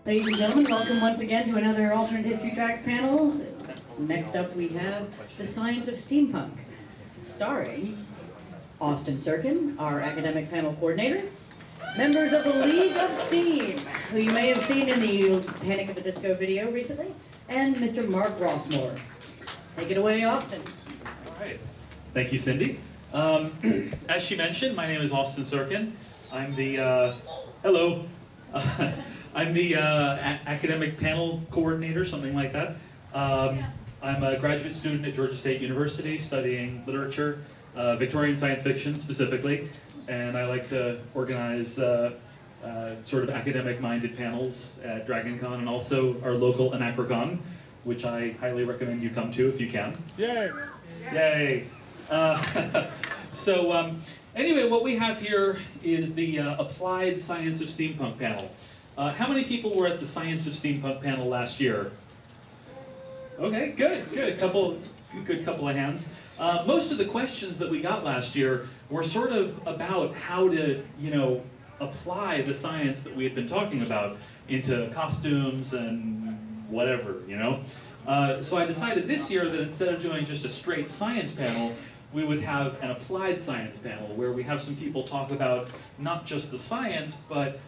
Ladies and gentlemen, welcome once again to another alternate history track panel. Next up we have The Science of Steampunk, starring Austin Serkin, our academic panel coordinator, members of the League of Steam, who you may have seen in the Panic at the Disco video recently, and Mr. Mark Rossmore. Take it away, Austin. All right. Thank you, Cindy. As she mentioned, my name is Austin Serkin. I'm the, hello. I'm the academic panel coordinator, something like that. I'm a graduate student at Georgia State University studying literature, Victorian science fiction specifically, and I like to organize sort of academic-minded panels at DragonCon and also our local Anachrocon, which I highly recommend you come to if you can. Yay! Yay! Anyway, what we have here is the Applied Science of Steampunk panel. How many people were at the Science of Steampunk panel last year? Okay, good. Good couple of hands. Most of the questions that we got last year were sort of about how to, apply the science that we had been talking about into costumes and whatever, So I decided this year that instead of doing just a straight science panel, we would have an applied science panel where we have some people talk about not just the science, but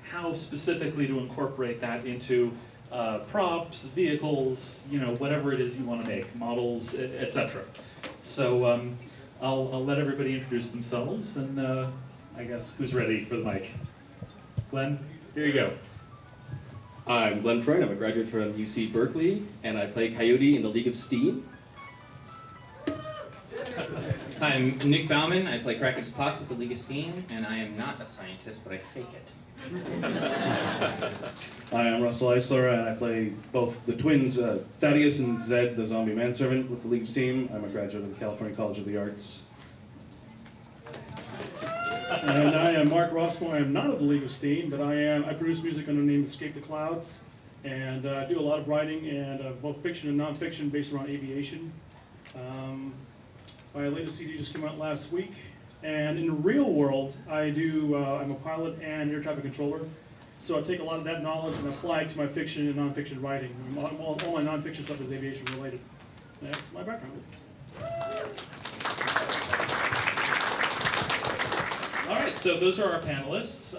how specifically to incorporate that into props, vehicles, whatever it is you want to make, models, etc. So I'll let everybody introduce themselves, and I guess who's ready for the mic? Glenn, here you go. I'm Glenn Freund. I'm a graduate from UC Berkeley, and I play Coyote in the League of Steam. I'm Nick Bauman. I play Kraken's Pots with the League of Steam, and I am not a scientist, but I fake it. Hi, I'm Russell Eisler, and I play both the twins, Thaddeus and Zed, the zombie manservant with the League of Steam. I'm a graduate of the California College of the Arts. And I am Mark Rossmore. I am not of the League of Steam, but I produce music under the name Escape the Clouds, and I do a lot of writing and both fiction and nonfiction based around aviation. My latest CD just came out last week, and in the real world, I'm a pilot and air traffic controller. So I take a lot of that knowledge and apply it to my fiction and nonfiction writing. All my nonfiction stuff is aviation related. That's my background. All right, so those are our panelists.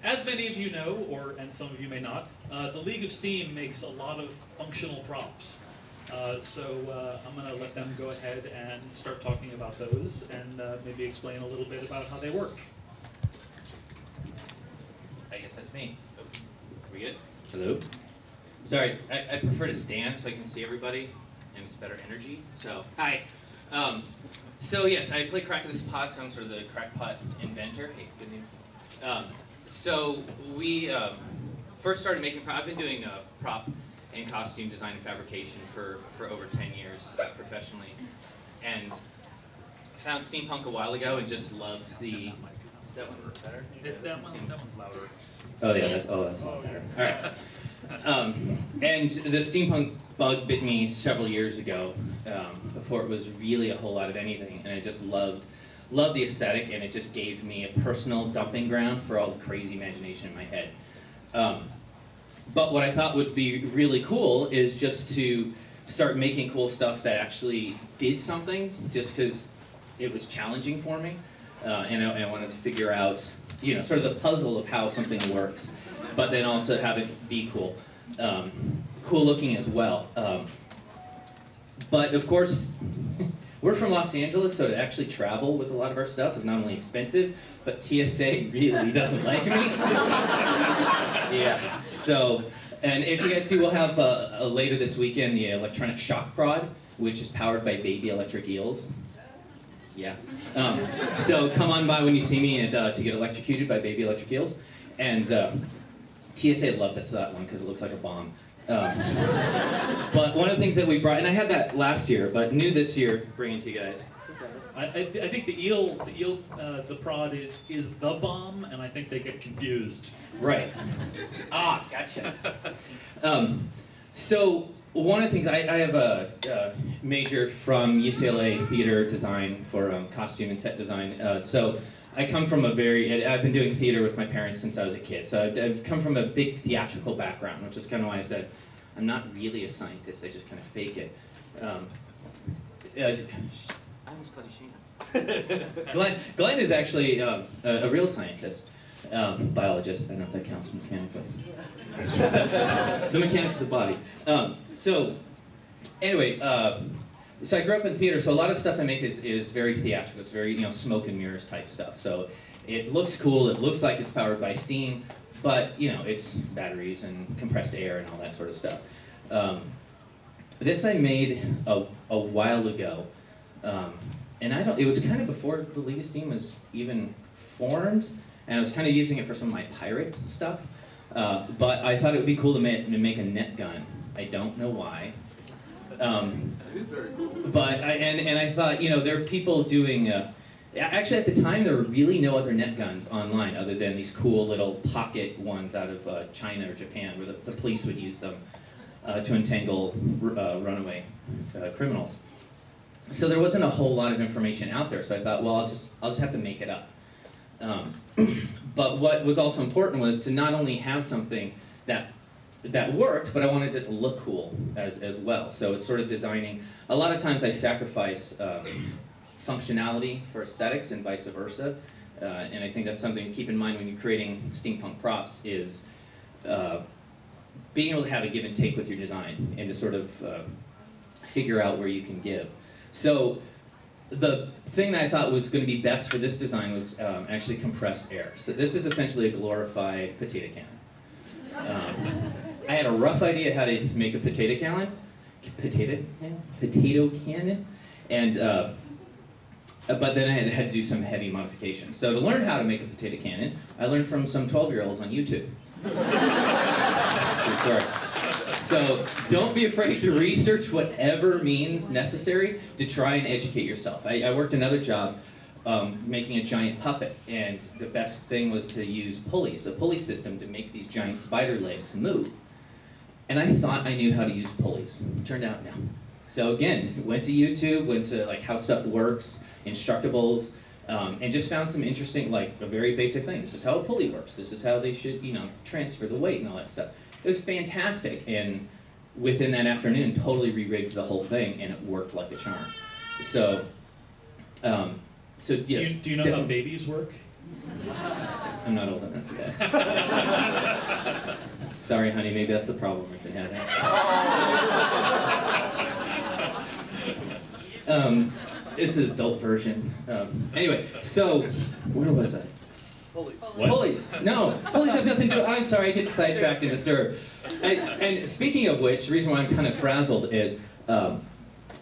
As many of you know, and some of you may not, the League of Steam makes a lot of functional props. So I'm going to let them go ahead and start talking about those and maybe explain a little bit about how they work. I guess that's me. Oh, are we good? Hello? Sorry, I prefer to stand so I can see everybody, and it's better energy. So, hi. So yes, I play Kraken's Pots. I'm sort of the crackpot inventor. Hey, good news. So we first started making I've been doing prop and costume design and fabrication for over 10 years professionally, and found steampunk a while ago and just loved the. Is that one better? That one's louder. Oh yeah, that's a lot better. All right. And the steampunk bug bit me several years ago, before it was really a whole lot of anything, and I just loved the aesthetic, and it just gave me a personal dumping ground for all the crazy imagination in my head. But what I thought would be really cool is just to start making cool stuff that actually did something, just because it was challenging for me, and I wanted to figure out, sort of the puzzle of how something works, but then also have it be cool, cool looking as well. But of course, we're from Los Angeles, so to actually travel with a lot of our stuff is not only expensive, but TSA really doesn't like me. Yeah, so, and if you guys see, we'll have later this weekend the electronic shock prod, which is powered by baby electric eels. Yeah. So come on by when you see me and to get electrocuted by baby electric eels. And TSA loved that one because it looks like a bomb. But one of the things that we brought, and I had that last year, but new this year, bringing it to you guys. I think the prod is the bomb, and I think they get confused. Right. Ah, gotcha. So one of the things, I have a major from UCLA theater design for costume and set design. So I come from a very, I've been doing theater with my parents since I was a kid, so I've come from a big theatrical background, which is kind of why I said I'm not really a scientist, I just kind of fake it. I almost called you Shane. Glenn is actually a real scientist, biologist, I don't know if that counts mechanically. The mechanics of the body. Anyway, so I grew up in theater, so a lot of stuff I make is very theatrical. It's very, smoke and mirrors type stuff. So it looks cool, it looks like it's powered by steam, but, it's batteries and compressed air and all that sort of stuff. This I made a while ago, and it was kind of before the League of Steam was even formed, and I was kind of using it for some of my pirate stuff. But I thought it would be cool to make a net gun. I don't know why. It is very cool. But I thought, there are people doing. Actually, at the time, there were really no other net guns online other than these cool little pocket ones out of China or Japan, where the police would use them to entangle runaway criminals. So there wasn't a whole lot of information out there. So I thought, well, I'll just have to make it up. But what was also important was to not only have something that worked, but I wanted it to look cool as well. So it's sort of designing. A lot of times I sacrifice functionality for aesthetics and vice versa. And I think that's something to keep in mind when you're creating steampunk props is being able to have a give and take with your design and to sort of figure out where you can give. So the thing that I thought was going to be best for this design was actually compressed air. So this is essentially a glorified potato cannon. I had a rough idea how to make a potato cannon, and but then I had to do some heavy modifications. So to learn how to make a potato cannon, I learned from some 12-year-olds on YouTube. Sorry. So don't be afraid to research whatever means necessary to try and educate yourself. I worked another job making a giant puppet, and the best thing was to use pulleys, a pulley system to make these giant spider legs move. And I thought I knew how to use pulleys. Turned out no. So again, went to YouTube, went to like how stuff works, Instructables, and just found some interesting, like a very basic thing. This is how a pulley works. This is how they should, transfer the weight and all that stuff. It was fantastic, and within that afternoon, totally re-rigged the whole thing, and it worked like a charm. So, yes. Do you know how babies work? I'm not old enough for that. Sorry, honey, maybe that's the problem we've been having. It's an adult version. Anyway, so, where was I? Pulleys. What? Pulleys. No, pulleys have nothing to do. I'm sorry, I get sidetracked and disturbed. And speaking of which, the reason why I'm kind of frazzled is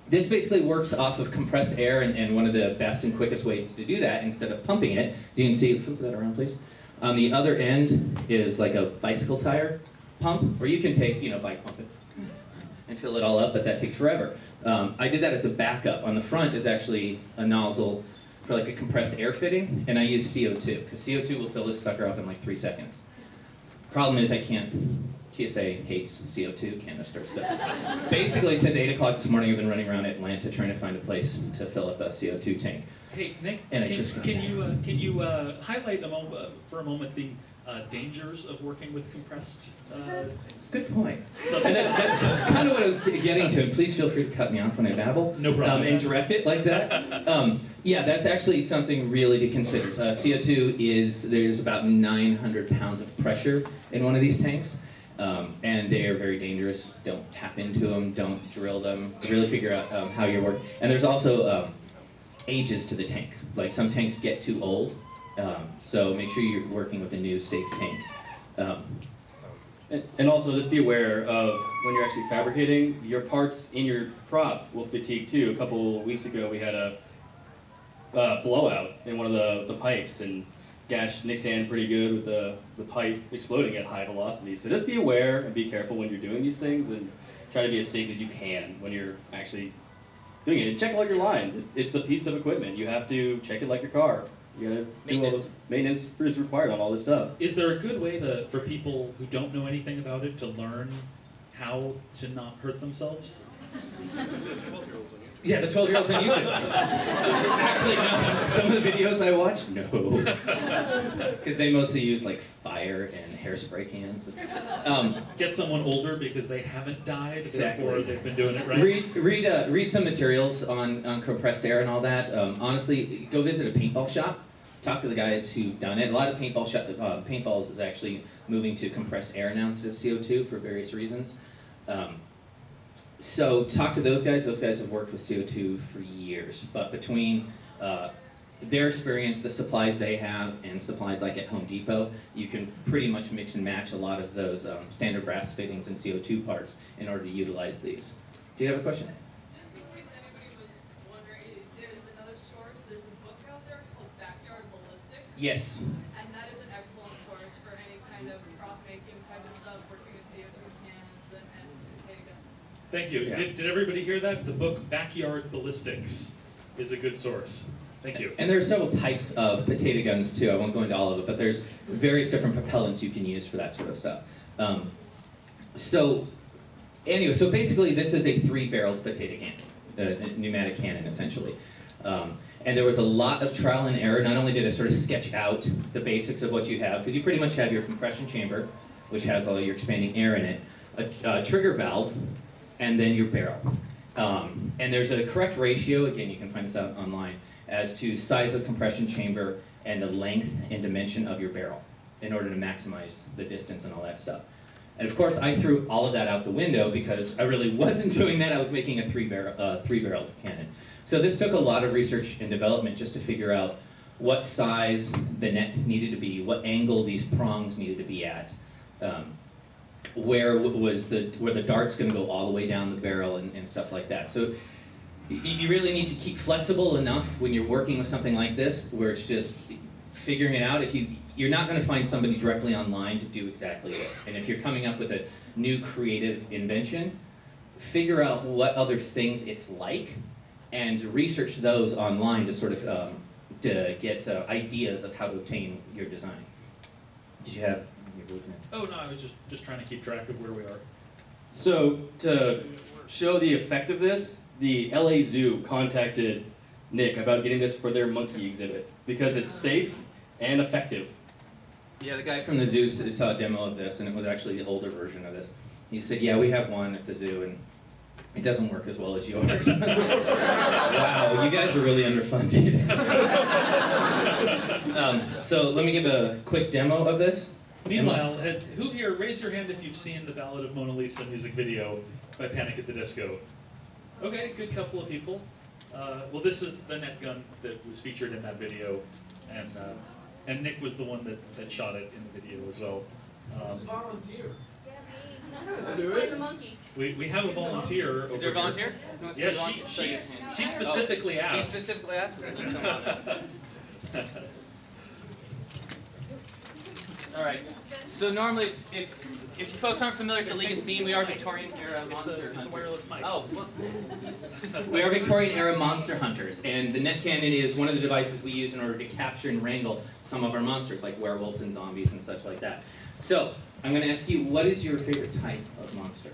this basically works off of compressed air, and one of the best and quickest ways to do that, instead of pumping it, you can see, flip that around please. On the other end is like a bicycle tire pump, or you can take, bike pump it and fill it all up, but that takes forever. I did that as a backup. On the front is actually a nozzle for like a compressed air fitting, and I use CO2, because CO2 will fill this sucker up in like 3 seconds. Problem is I can't. TSA hates CO2 canisters. So basically, since 8 o'clock this morning, I've been running around Atlanta trying to find a place to fill up a CO2 tank. Hey, Nick, And can you highlight for a moment the dangers of working with compressed? Good point. So And that's kind of what I was getting to. Please feel free to cut me off when I babble. No problem. And direct it like that. Yeah, that's actually something really to consider. CO2 there's about 900 pounds of pressure in one of these tanks. And they are very dangerous. Don't tap into them, don't drill them, really figure out how you're working. And there's also ages to the tank. Like some tanks get too old, so make sure you're working with a new safe tank. And also just be aware of when you're actually fabricating, your parts in your prop will fatigue too. A couple weeks ago we had a blowout in one of the pipes, and gashed Nick's hand pretty good with the pipe exploding at high velocity. So just be aware and be careful when you're doing these things, and try to be as safe as you can when you're actually doing it. And check all your lines. It's a piece of equipment. You have to check it like your car. You gotta do all those maintenance is required on all this stuff. Is there a good way for people who don't know anything about it to learn how to not hurt themselves? There's 12-year-olds on YouTube. Yeah, the 12-year-olds on YouTube. Actually, no. Some of the videos I watch, no. Because they mostly use like fire and hairspray cans. Get someone older because they haven't died, Exactly. therefore they've been doing it right. Read some materials on compressed air and all that. Honestly, go visit a paintball shop. Talk to the guys who've done it. A lot of paintballs is actually moving to compressed air now instead of CO2 for various reasons. So talk to those guys. Those guys have worked with CO2 for years. But between their experience, the supplies they have, and supplies like at Home Depot, you can pretty much mix and match a lot of those standard brass fittings and CO2 parts in order to utilize these. Do you have a question? Just in case anybody was wondering, there's another source, there's a book out there called Backyard Ballistics. Yes. And that is an excellent source for any kind of prop making type of stuff, working with CO2 cans and potato guns. Thank you. Yeah. Did everybody hear that? The book Backyard Ballistics is a good source. Thank you. And there are several types of potato guns too. I won't go into all of it, but there's various different propellants you can use for that sort of stuff. So basically this is a 3-barreled potato cannon, a pneumatic cannon essentially. And there was a lot of trial and error. Not only did I sort of sketch out the basics of what you have, because you pretty much have your compression chamber, which has all your expanding air in it, a trigger valve, and then your barrel. And there's a correct ratio, again, you can find this out online, as to size of compression chamber and the length and dimension of your barrel in order to maximize the distance and all that stuff. And of course, I threw all of that out the window because I really wasn't doing that. I was making a 3-barreled cannon. So this took a lot of research and development just to figure out what size the net needed to be, what angle these prongs needed to be at, where the dart's going to go all the way down the barrel and stuff like that. So you really need to keep flexible enough when you're working with something like this, where it's just figuring it out. You're not going to find somebody directly online to do exactly this. And if you're coming up with a new creative invention, figure out what other things it's like, and research those online to sort of to get ideas of how to obtain your design. Did you have? Oh no, I was just trying to keep track of where we are. So to show the effect of this, the LA Zoo contacted Nick about getting this for their monkey exhibit because it's safe and effective. Yeah, the guy from the zoo saw a demo of this, and it was actually the older version of this. He said, yeah, we have one at the zoo, and it doesn't work as well as yours. Wow, you guys are really underfunded. So let me give a quick demo of this. Meanwhile, who here, raise your hand if you've seen the Ballad of Mona Lisa music video by Panic at the Disco. Okay, good couple of people. Well, this is the net gun that was featured in that video, and Nick was the one that shot it in the video as well. Volunteer. Explain the monkey. We have a volunteer. Is there a over volunteer? here. Yeah, she specifically She asked. specifically asked me to keep someone on. All right. So normally, if you folks aren't familiar with the League of Steam, we are Victorian era monster It's a hunters. wireless mic. Oh, well, We are Victorian era monster hunters, and the net cannon is one of the devices we use in order to capture and wrangle some of our monsters, like werewolves and zombies and such like that. So, I'm going to ask you, what is your favorite type of monster?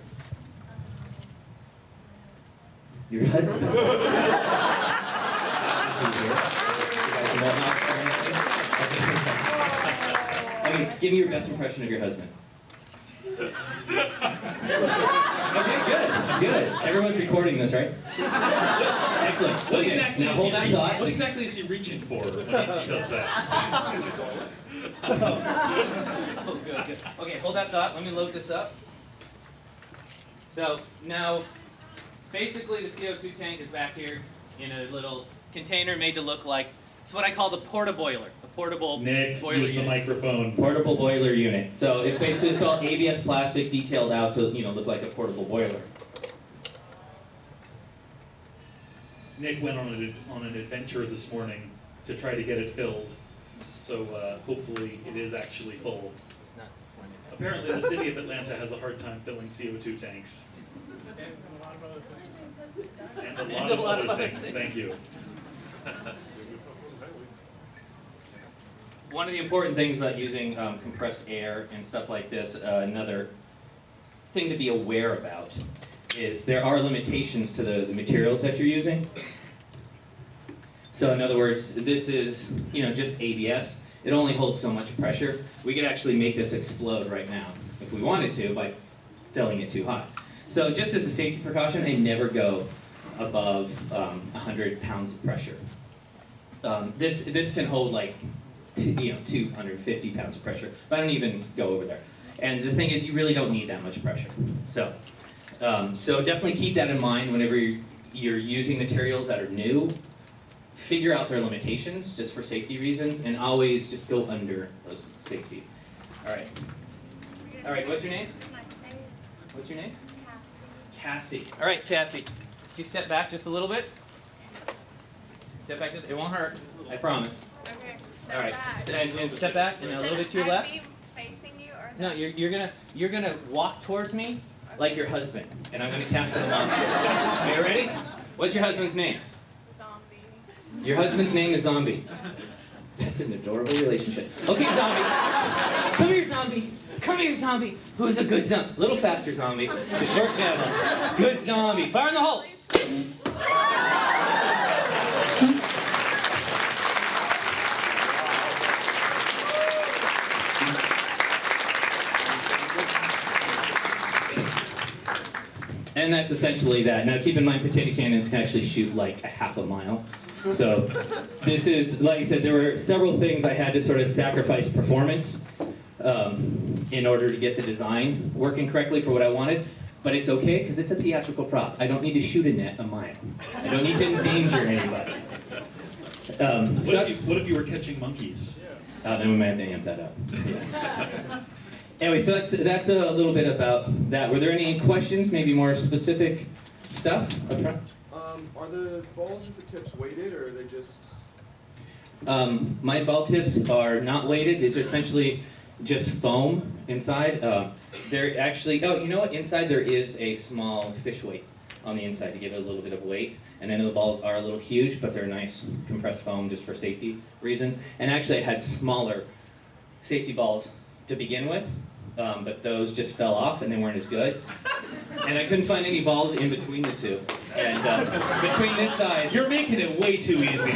Your husband. You guys know how- Okay, give me your best impression of your husband. Okay, good. Everyone's recording this, right? Excellent. What Okay, exactly now is hold he that re- thought. What exactly is he reaching for when he does that? oh, good. Okay, hold that thought. Let me load this up. So now, basically, the CO2 tank is back here in a little container made to look like. It's what I call the porta-boiler, the portable Nick, boiler use the unit. microphone. Portable boiler unit. So it's basically just all ABS plastic detailed out to look like a portable boiler. Nick went on an adventure this morning to try to get it filled. So hopefully it is actually full. Not one. Apparently the city of Atlanta has a hard time filling CO2 tanks. And a lot of other things. Thank you. One of the important things about using compressed air and stuff like this, another thing to be aware about, is there are limitations to the materials that you're using. So in other words, this is, just ABS. It only holds so much pressure. We could actually make this explode right now if we wanted to by filling it too hot. So just as a safety precaution, I never go above 100 pounds of pressure. This can hold like 250 pounds of pressure, but I don't even go over there. And the thing is, you really don't need that much pressure. So definitely keep that in mind whenever you're using materials that are new. Figure out their limitations just for safety reasons, and always just go under those safeties. All right. All right, what's your name? What's your name? Cassie. All right, Cassie. Can you step back just a little bit? Step back. It won't hurt. I promise. Okay. All right. And step back and a little bit to your left. I'd be facing you or No, you're gonna walk towards me. Like your husband, and I'm gonna capture the monster. Are you ready? What's your husband's name? zombie. Your husband's name is Zombie. That's an adorable relationship. Okay, Zombie. Come here, Zombie. Come here, Zombie. Who's a good zombie? A little faster, Zombie. The short devil. Good Zombie. Fire in the hole. And that's essentially that. Now keep in mind, potato cannons can actually shoot like a half a mile. So this is, like I said, there were several things I had to sort of sacrifice performance in order to get the design working correctly for what I wanted. But it's okay, because it's a theatrical prop. I don't need to shoot a net a mile. I don't need to endanger anybody. What if you were catching monkeys? Then we might have to amp that up. Yeah. Anyway, so that's a little bit about that. Were there any questions, maybe more specific stuff up front? Are the balls at the tips weighted, or are they just... My ball tips are not weighted. These are essentially just foam inside. They're actually, oh, you know what? Inside there is a small fish weight on the inside to give it a little bit of weight. And I know the balls are a little huge, but they're nice compressed foam just for safety reasons. And actually I had smaller safety balls to begin with, but those just fell off and they weren't as good. And I couldn't find any balls in between the two. And between this size... You're making it way too easy.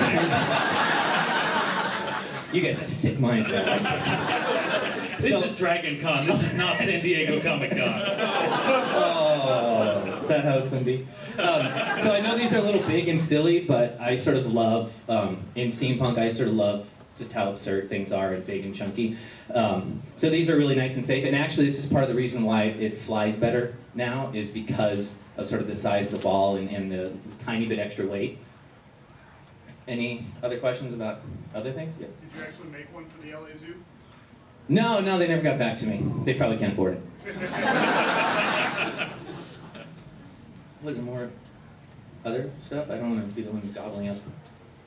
You guys have sick minds. This is Dragon Con. This is not San Diego Comic Con. Oh, is that how it's going to be? So I know these are a little big and silly, but I sort of love, in steampunk, I sort of love just how absurd things are and big and chunky. So these are really nice and safe. And actually, this is part of the reason why it flies better now, is because of sort of the size of the ball and the tiny bit extra weight. Any other questions about other things? Yeah. Did you actually make one for the LA Zoo? No, they never got back to me. They probably can't afford it. Was there more other stuff? I don't want to be the one gobbling up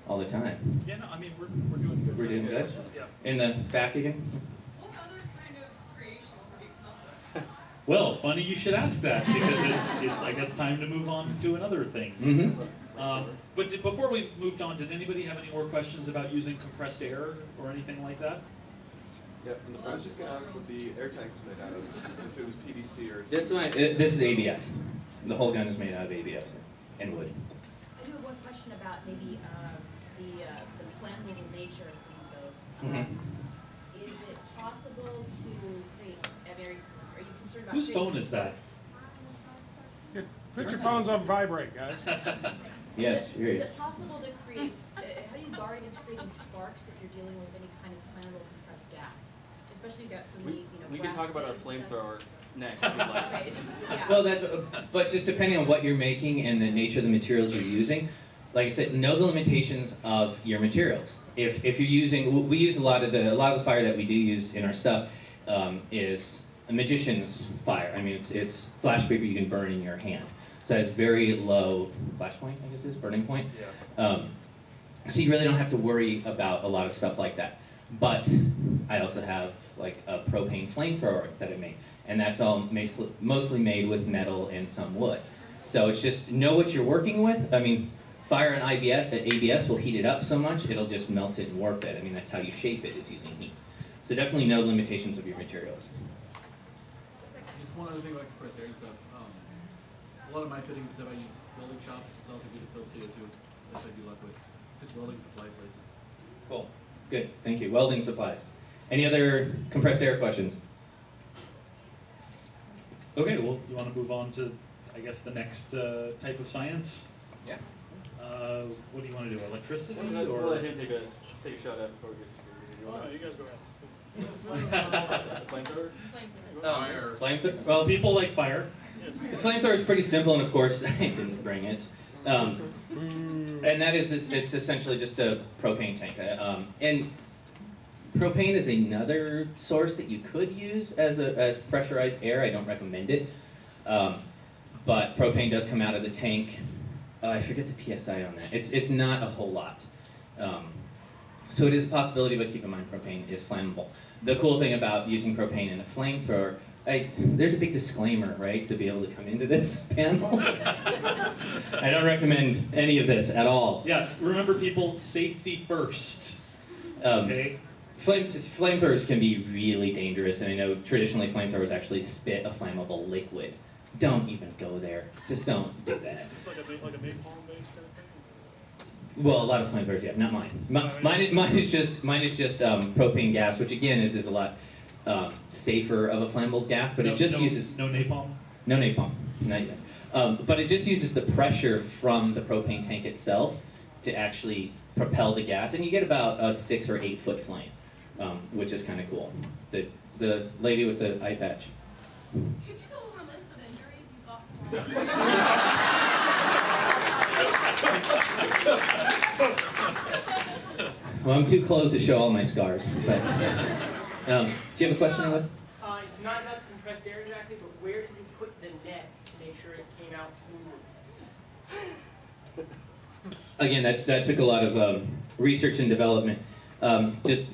all the time. Yeah, no, I mean, we're doing good. We're doing good? Yeah. In the back again? What other kind of creations have you come up with? Well, funny you should ask that, because it's I guess, time to move on to another thing. Mm-hmm. But before we moved on, did anybody have any more questions about using compressed air or anything like that? Yeah, I was just going to ask what the air tank was made out of, if it was PVC or... This is ABS. The whole gun is made out of ABS and wood. I do have one question about maybe the flammable nature of some of those. Mhm. Is it possible to create? Are you concerned about? Whose creating phone is that? sparks? Put your phones on vibrate, guys. Yes, Is you're it, right. is it possible to create? How do you guard against creating sparks if you're dealing with any kind of flammable compressed gas? Especially if you've got so many, We can talk about our brass fittings and flamethrower next. If you'd like. stuff. Okay, it just, yeah. Well, but just depending on what you're making and the nature of the materials you're using, like I said, know the limitations of your materials. If you're using, we use a lot of the fire that we do use in our stuff is a magician's fire. I mean, it's flash paper you can burn in your hand. So it has very low flash point, I guess it is, burning point. Yeah. So you really don't have to worry about a lot of stuff like that. But I also have like a propane flamethrower that I made, and that's all mostly made with metal and some wood. So it's just know what you're working with. I mean, fire and ABS will heat it up so much it'll just melt it and warp it. I mean, that's how you shape it, is using heat. So definitely know the limitations of your materials. Just one other thing about compressed air and stuff. A lot of my fittings and stuff, I use welding shops. It's also good to fill CO2. That's what I do luck with. Just welding supply places. Cool. Good. Thank you. Welding supplies. Any other compressed air questions? Okay, well, you want to move on to, I guess, the next type of science? Yeah. What do you want to do? Electricity We'll or? let him take a shot at it before we get to Oh, no, you guys go ahead. flamethrower. Flamethrower? Well, People like fire. the flamethrower is pretty simple, and of course, I didn't bring it. And that is, it's essentially just a propane tank. And propane is another source that you could use as pressurized air. I don't recommend it. But propane does come out of the tank. I forget the PSI on that. It's not a whole lot. So it is a possibility, but keep in mind propane is flammable. The cool thing about using propane in a flamethrower, there's a big disclaimer, right, to be able to come into this panel. I don't recommend any of this at all. Yeah, remember people, safety first. Okay? Flamethrowers can be really dangerous, and I know traditionally flamethrowers actually spit a flammable liquid. Don't even go there. Just don't do that. It's like a napalm-based kind of thing? Well, a lot of flamethrowers, yeah, not mine. Mine is just propane gas, which again is a lot safer of a flammable gas, but it just uses no napalm. no napalm, not yet. But it just uses the pressure from the propane tank itself to actually propel the gas, and you get about a 6 or 8 foot flame, which is kind of cool. The lady with the eye patch. Can you go over a list of injuries you've got? Well, I'm too clothed to show all my scars. But do you have a question, Wood? It's not about the compressed air exactly, but where did you put the net to make sure it came out smoothly? Again, that took a lot of research and development. Just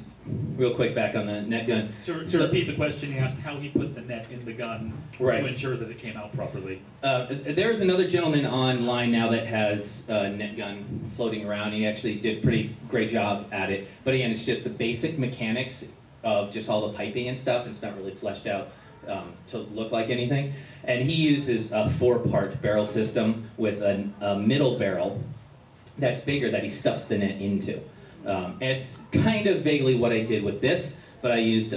real quick back on the net gun. To repeat the question, he asked how he put the net in the gun Right. to ensure that it came out properly. There's another gentleman online now that has a net gun floating around. He actually did a pretty great job at it. But again, it's just the basic mechanics of just all the piping and stuff. It's not really fleshed out to look like anything. And he uses a 4-part barrel system with a middle barrel that's bigger that he stuffs the net into. And it's kind of vaguely what I did with this, but I used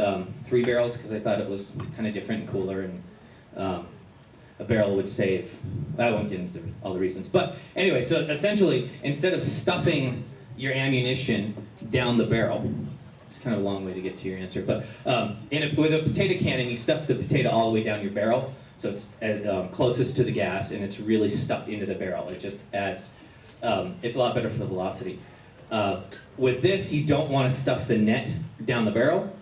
3 barrels because I thought it was kind of different and cooler, and a barrel would save. I won't get into all the reasons. But anyway, so essentially, instead of stuffing your ammunition down the barrel, it's kind of a long way to get to your answer, but with a potato cannon, you stuff the potato all the way down your barrel, so it's closest to the gas, and it's really stuffed into the barrel. It just adds, it's a lot better for the velocity. With this, you don't want to stuff the net down the barrel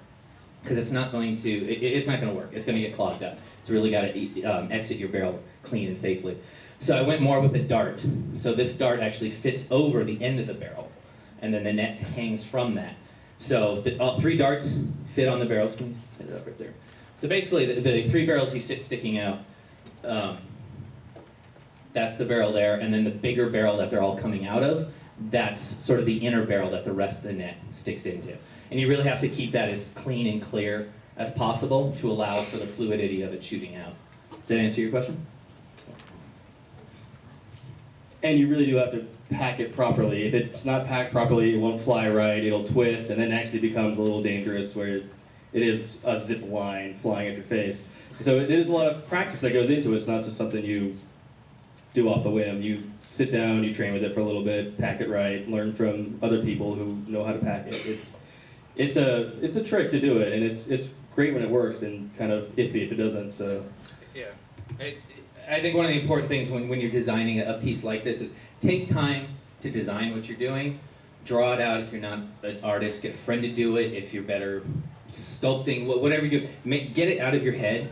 because it's not going to. It's not going to work. It's going to get clogged up. It's really got to exit your barrel clean and safely. So I went more with a dart. So this dart actually fits over the end of the barrel, and then the net hangs from that. So all 3 darts fit on the barrels. Can you fit it up right there? So basically, the 3 barrels you sit sticking out. That's the barrel there, and then the bigger barrel that they're all coming out of. That's sort of the inner barrel that the rest of the net sticks into. And you really have to keep that as clean and clear as possible to allow for the fluidity of it shooting out. Does that answer your question? And you really do have to pack it properly. If it's not packed properly, it won't fly right, it'll twist, and then actually becomes a little dangerous where it is a zip line flying at your face. So it is a lot of practice that goes into it. It's not just something you do off the whim. You sit down, you train with it for a little bit, pack it right, learn from other people who know how to pack it. It's a trick to do it, and it's great when it works, and kind of iffy if it doesn't. So yeah, I think one of the important things when you're designing a piece like this is take time to design what you're doing. Draw it out if you're not an artist. Get a friend to do it if you're better sculpting. Whatever you do, get it out of your head,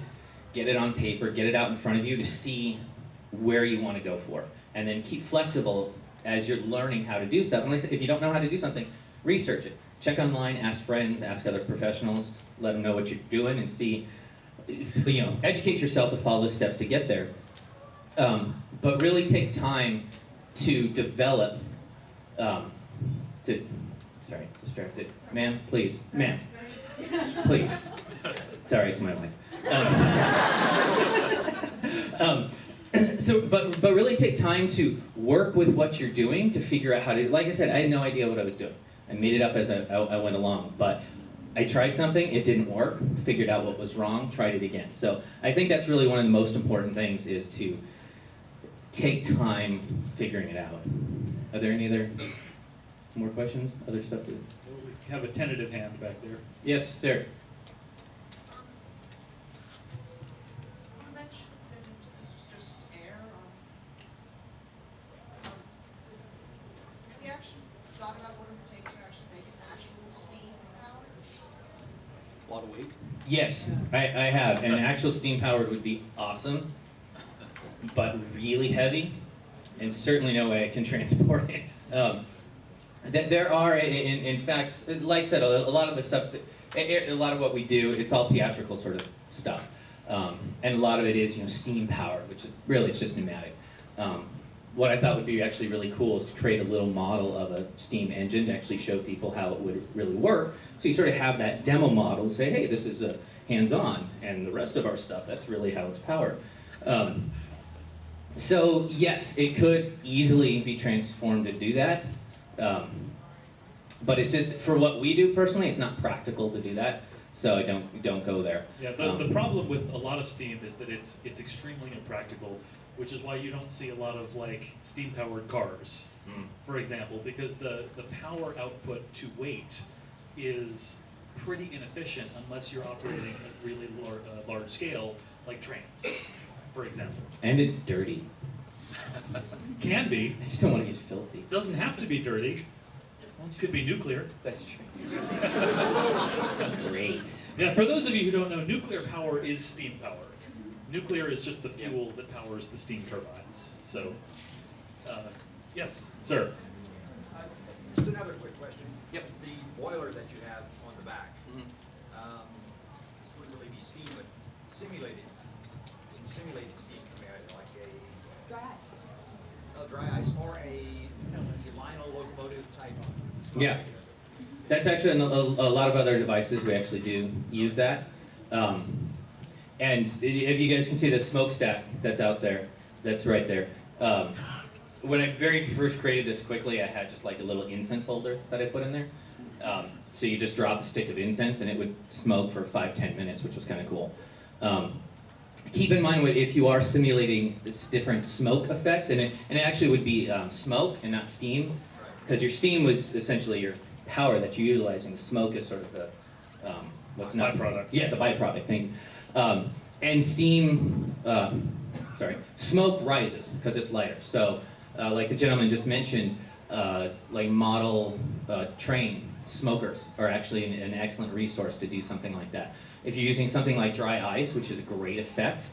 get it on paper, get it out in front of you to see where you want to go for. And then keep flexible as you're learning how to do stuff. And like I said, if you don't know how to do something, research it. Check online, ask friends, ask other professionals, let them know what you're doing, and see, educate yourself to follow the steps to get there. But really take time to develop, sorry, distracted. Ma'am, please, ma'am, please. Sorry, it's my wife. but really take time to work with what you're doing to figure out how to. Like I said, I had no idea what I was doing. I made it up as I went along, but I tried something, it didn't work, figured out what was wrong, tried it again. So I think that's really one of the most important things is to take time figuring it out. Are there any other more questions? Other stuff? We have a tentative hand back there. Yes, sir. You mentioned that this was just air. Have you actually thought about what it would take to actually make an actual steam power? A lot of weight. Yes, I have. And actual steam powered would be awesome, but really heavy, and certainly no way I can transport it. There are, in fact, like I said, a lot of the stuff, a lot of what we do, it's all theatrical sort of stuff. And a lot of it is, steam powered, which is really, it's just pneumatic. What I thought would be actually really cool is to create a little model of a steam engine to actually show people how it would really work. So you sort of have that demo model and say, hey, this is hands-on, and the rest of our stuff, that's really how it's powered. So yes, it could easily be transformed to do that. But it's just, for what we do personally, it's not practical to do that. So I don't go there. Yeah, the problem with a lot of steam is that it's extremely impractical, which is why you don't see a lot of like steam-powered cars, for example, because the power output to weight is pretty inefficient unless you're operating at really large scale, like trains, for example. And it's dirty. Can be. I just don't want to get filthy. Doesn't have to be dirty. Could be nuclear. That's true. Great. Yeah, for those of you who don't know, nuclear power is steam power. Nuclear is just the fuel that powers the steam turbines. So, yes, sir. Just another quick question. Yep. The boiler that you have on the back, this wouldn't really be steam, but simulated steam coming out like a Dry ice. dry ice or a Lionel locomotive type. Yeah. That's actually a lot of other devices. We actually do use that. And if you guys can see the smokestack that's out there, that's right there. When I very first created this quickly, I had just like a little incense holder that I put in there. So you just drop a stick of incense and it would smoke for 5-10 minutes, which was kind of cool. Keep in mind if you are simulating this different smoke effects, and it actually would be smoke and not steam, because your steam was essentially your power that you're utilizing. The smoke is sort of the what's not byproduct. Yeah, the byproduct thing. And steam, smoke rises because it's lighter. So, like the gentleman just mentioned, like model train smokers are actually an excellent resource to do something like that. If you're using something like dry ice, which is a great effect,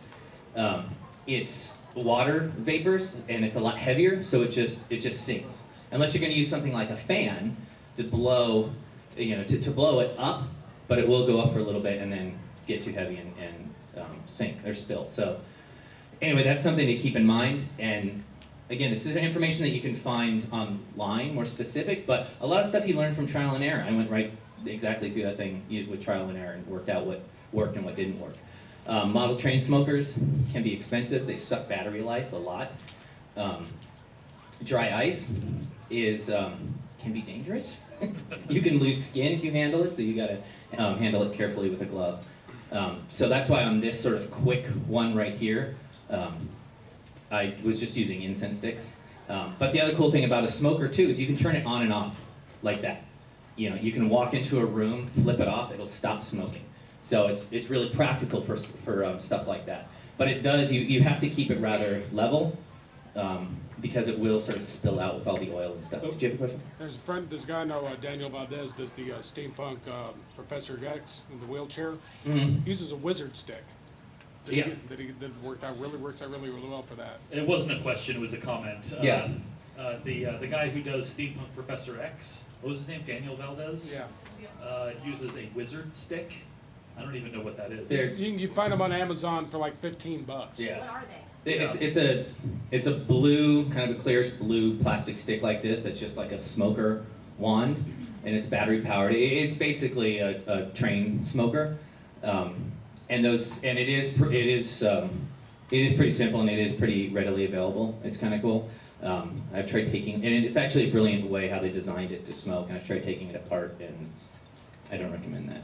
it's water vapors and it's a lot heavier, so it just sinks. Unless you're going to use something like a fan to blow, to blow it up, but it will go up for a little bit and then get too heavy and sink or spill. So anyway, that's something to keep in mind. And again, this is information that you can find online, more specific, but a lot of stuff you learn from trial and error. I went right exactly through that thing with trial and error and worked out what worked and what didn't work. Model train smokers can be expensive. They suck battery life a lot. Dry ice can be dangerous. You can lose skin if you handle it, so you gotta handle it carefully with a glove. So that's why on this sort of quick one right here, I was just using incense sticks. But the other cool thing about a smoker too is you can turn it on and off like that. You can walk into a room, flip it off, it'll stop smoking. So it's really practical for stuff like that. But it does, you have to keep it rather level because it will sort of spill out with all the oil and stuff. Did you have a question? There's a friend, this guy I know, Daniel Valdez, does the steampunk Professor X in the wheelchair. Mm-hmm. Uses a wizard stick. That works out really well for that. It wasn't a question; it was a comment. Yeah. The guy who does Steampunk Professor X, what was his name? Daniel Valdez. Yeah. Uses a wizard stick. I don't even know what that is. You find them on Amazon for like $15. Yeah. What are they? It's a blue, kind of a clearish blue plastic stick like this that's just like a smoker wand, and it's battery powered. It's basically a train smoker, and it is it is pretty simple and it is pretty readily available. It's kind of cool. I've tried taking, and it's actually a brilliant way how they designed it to smoke, and I've tried taking it apart, and I don't recommend that.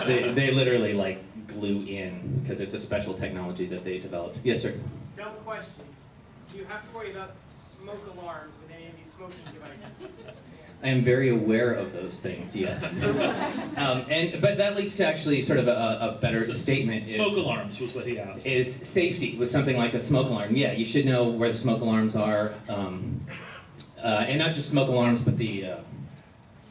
they literally like glue in, because it's a special technology that they developed. Yes, sir? Dumb question. Do you have to worry about smoke alarms with any of these smoking devices? I am very aware of those things, yes. But that leads to actually sort of a better statement. Smoke alarms was what he asked. Is safety with something like a smoke alarm. Yeah, you should know where the smoke alarms are. And not just smoke alarms, but the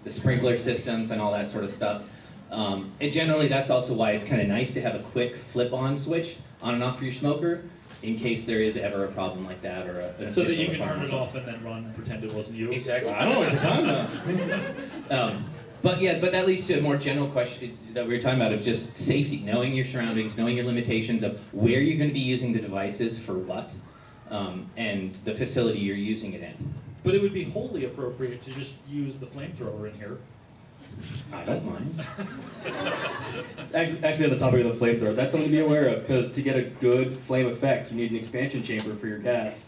sprinkler systems and all that sort of stuff. And generally, that's also why it's kind of nice to have a quick flip-on switch on and off for your smoker, in case there is ever a problem like that or so that you can turn it off and then run and pretend it wasn't you. Exactly. I don't know what you're talking about. But that leads to a more general question that we were talking about of just safety, knowing your surroundings, knowing your limitations of where you're going to be using the devices for what, and the facility you're using it in. But it would be wholly appropriate to just use the flamethrower in here. I don't mind. Actually, on the topic of the flamethrower, that's something to be aware of, because to get a good flame effect, you need an expansion chamber for your gas.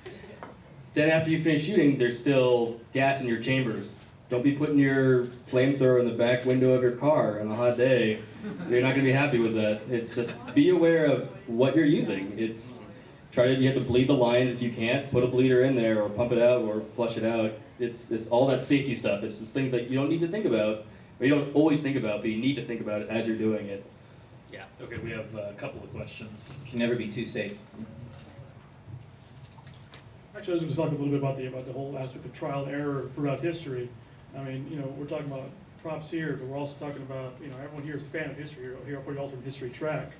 Then after you finish shooting, there's still gas in your chambers. Don't be putting your flamethrower in the back window of your car on a hot day. You're not going to be happy with that. It's just be aware of what you're using. You have to bleed the lines if you can't. Put a bleeder in there, or pump it out, or flush it out. It's all that safety stuff. It's just things that you don't need to think about. Or you don't always think about, but you need to think about it as you're doing it. Yeah. Okay, we have a couple of questions. Can never be too safe. Actually, I was going to talk a little bit about the whole aspect of trial and error throughout history. I mean, we're talking about props here, but we're also talking about, everyone here is a fan of history here for the Alternate History track.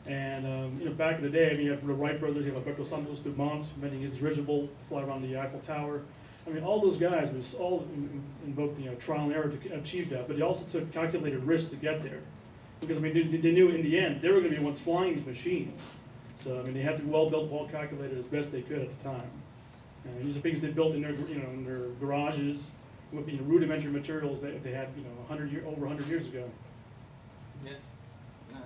And, back in the day, I mean, you have the Wright brothers, you have Alberto Santos Dumont inventing his dirigible, fly around the Eiffel Tower. I mean, all those guys was all invoked, trial and error to achieve that, but they also took calculated risks to get there. Because, I mean, they knew in the end, they were going to be the ones flying these machines. So, I mean, they had to be well-built, well-calculated as best they could at the time. And these are things they built in their, in their garages with, rudimentary materials that they had, over 100 years ago. Yeah. No,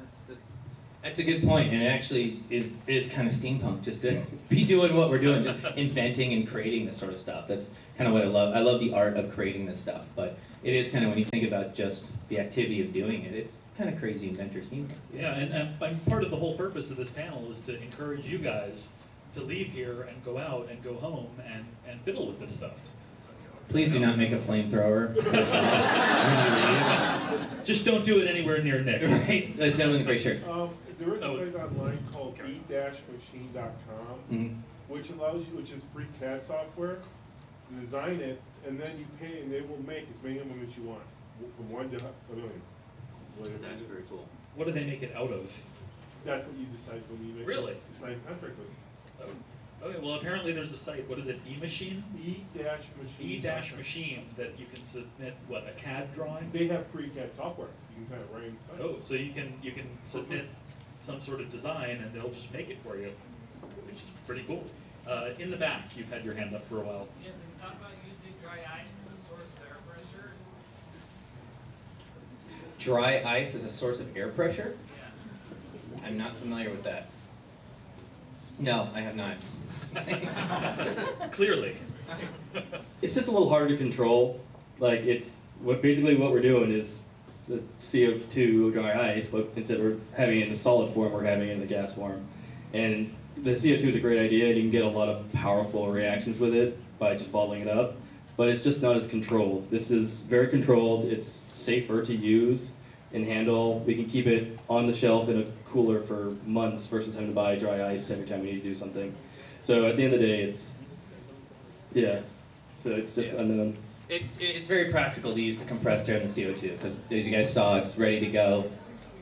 that's a good point, and it actually is kind of steampunk, just to be doing what we're doing, just inventing and creating this sort of stuff. That's kind of what I love. I love the art of creating this stuff, but it is kind of, when you think about just the activity of doing it, it's kind of crazy inventor steampunk. Yeah, and part of the whole purpose of this panel is to encourage you guys to leave here and go out and go home and fiddle with this stuff. Please do not make a flamethrower. Just don't do it anywhere near Nick. Right? The gentleman in the gray shirt. There is a site online called e-machine.com, which allows you, which is free CAD software, to design it, and then you pay, and they will make as many of them as you want, from 1 to a million. That's very cool. What do they make it out of? That's what you decide when you make Really? Decide contract with. Okay, well apparently there's a site, what is it, eMachine? E-machine. E-machine that you can submit, what, a CAD drawing? They have free CAD software. You can sign it right inside. Oh, so you can submit some sort of design and they'll just make it for you, which is pretty cool. In the back, you've had your hand up for a while. Yeah, they talk about using dry ice as a source of air pressure. Dry ice as a source of air pressure? Yeah. I'm not familiar with that. No, I have not. Clearly. It's just a little harder to control. Like, basically what we're doing is the CO2 dry ice, but instead of having it in the solid form, we're having it in the gas form. And the CO2 is a great idea, and you can get a lot of powerful reactions with it by just bottling it up, but it's just not as controlled. This is very controlled, it's safer to use and handle. We can keep it on the shelf in a cooler for months versus having to buy dry ice every time we need to do something. So at the end of the day, so it's just unknown. It's very practical to use the compressed air and the CO2, because as you guys saw, it's ready to go.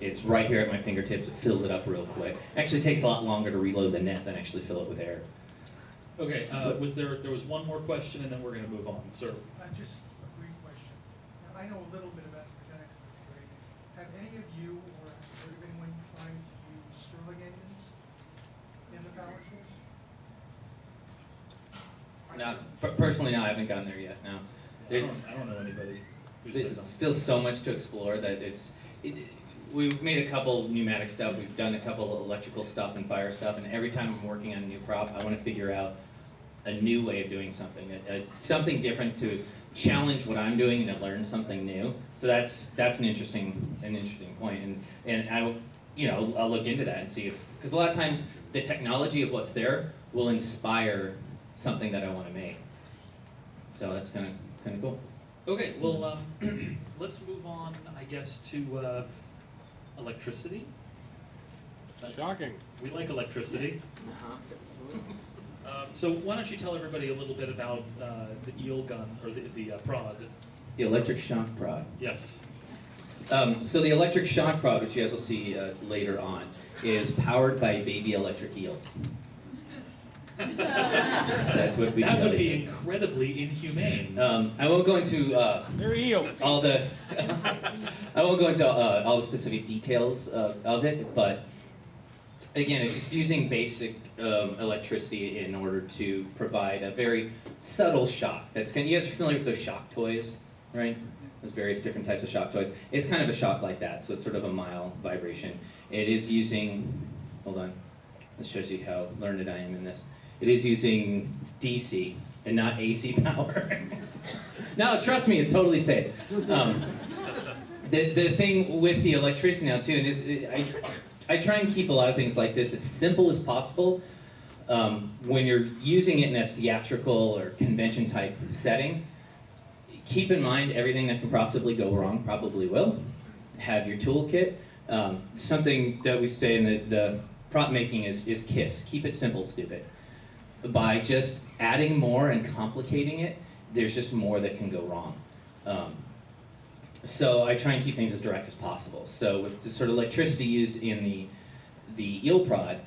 It's right here at my fingertips. It fills it up real quick. Actually, it takes a lot longer to reload the net than actually fill it with air. Okay, there was one more question and then we're going to move on, sir. Just a brief question. Now, I know a little bit about mechanics and refrigerating. Have any of you or heard of anyone trying to use Stirling engines in the power source? No, personally, no, I haven't gotten there yet. No, I don't know anybody who's there's been done. still so much to explore that we've made a couple pneumatic stuff, we've done a couple electrical stuff and fire stuff, and every time I'm working on a new prop, I want to figure out a new way of doing something, something different to challenge what I'm doing and to learn something new. So that's an interesting point, and I'll look into that and see if, because a lot of times the technology of what's there will inspire something that I want to make. So that's kind of cool. Okay, well, let's move on, I guess, to electricity. Shocking. We like electricity. So why don't you tell everybody a little bit about the eel gun, or the prod? The electric shock prod. Yes. So the electric shock prod, which you guys will see later on, is powered by baby electric eels. That's what we That tell would be you. incredibly inhumane. I won't go into all the I won't go into all the specific details of it, but again, it's just using basic electricity in order to provide a very subtle shock. You guys are familiar with those shock toys, right? There's various different types of shock toys. It's kind of a shock like that, so it's sort of a mild vibration. It is using, hold on, this shows you how learned I am in this. It is using DC and not AC power. No, trust me, it's totally safe. The thing with the electricity now too, and I try and keep a lot of things like this as simple as possible. When you're using it in a theatrical or convention type setting, keep in mind everything that can possibly go wrong probably will. Have your toolkit. Something that we say in the prop making is KISS. Keep it simple, stupid. By just adding more and complicating it, there's just more that can go wrong. So I try and keep things as direct as possible. So with the sort of electricity used in the eel prod,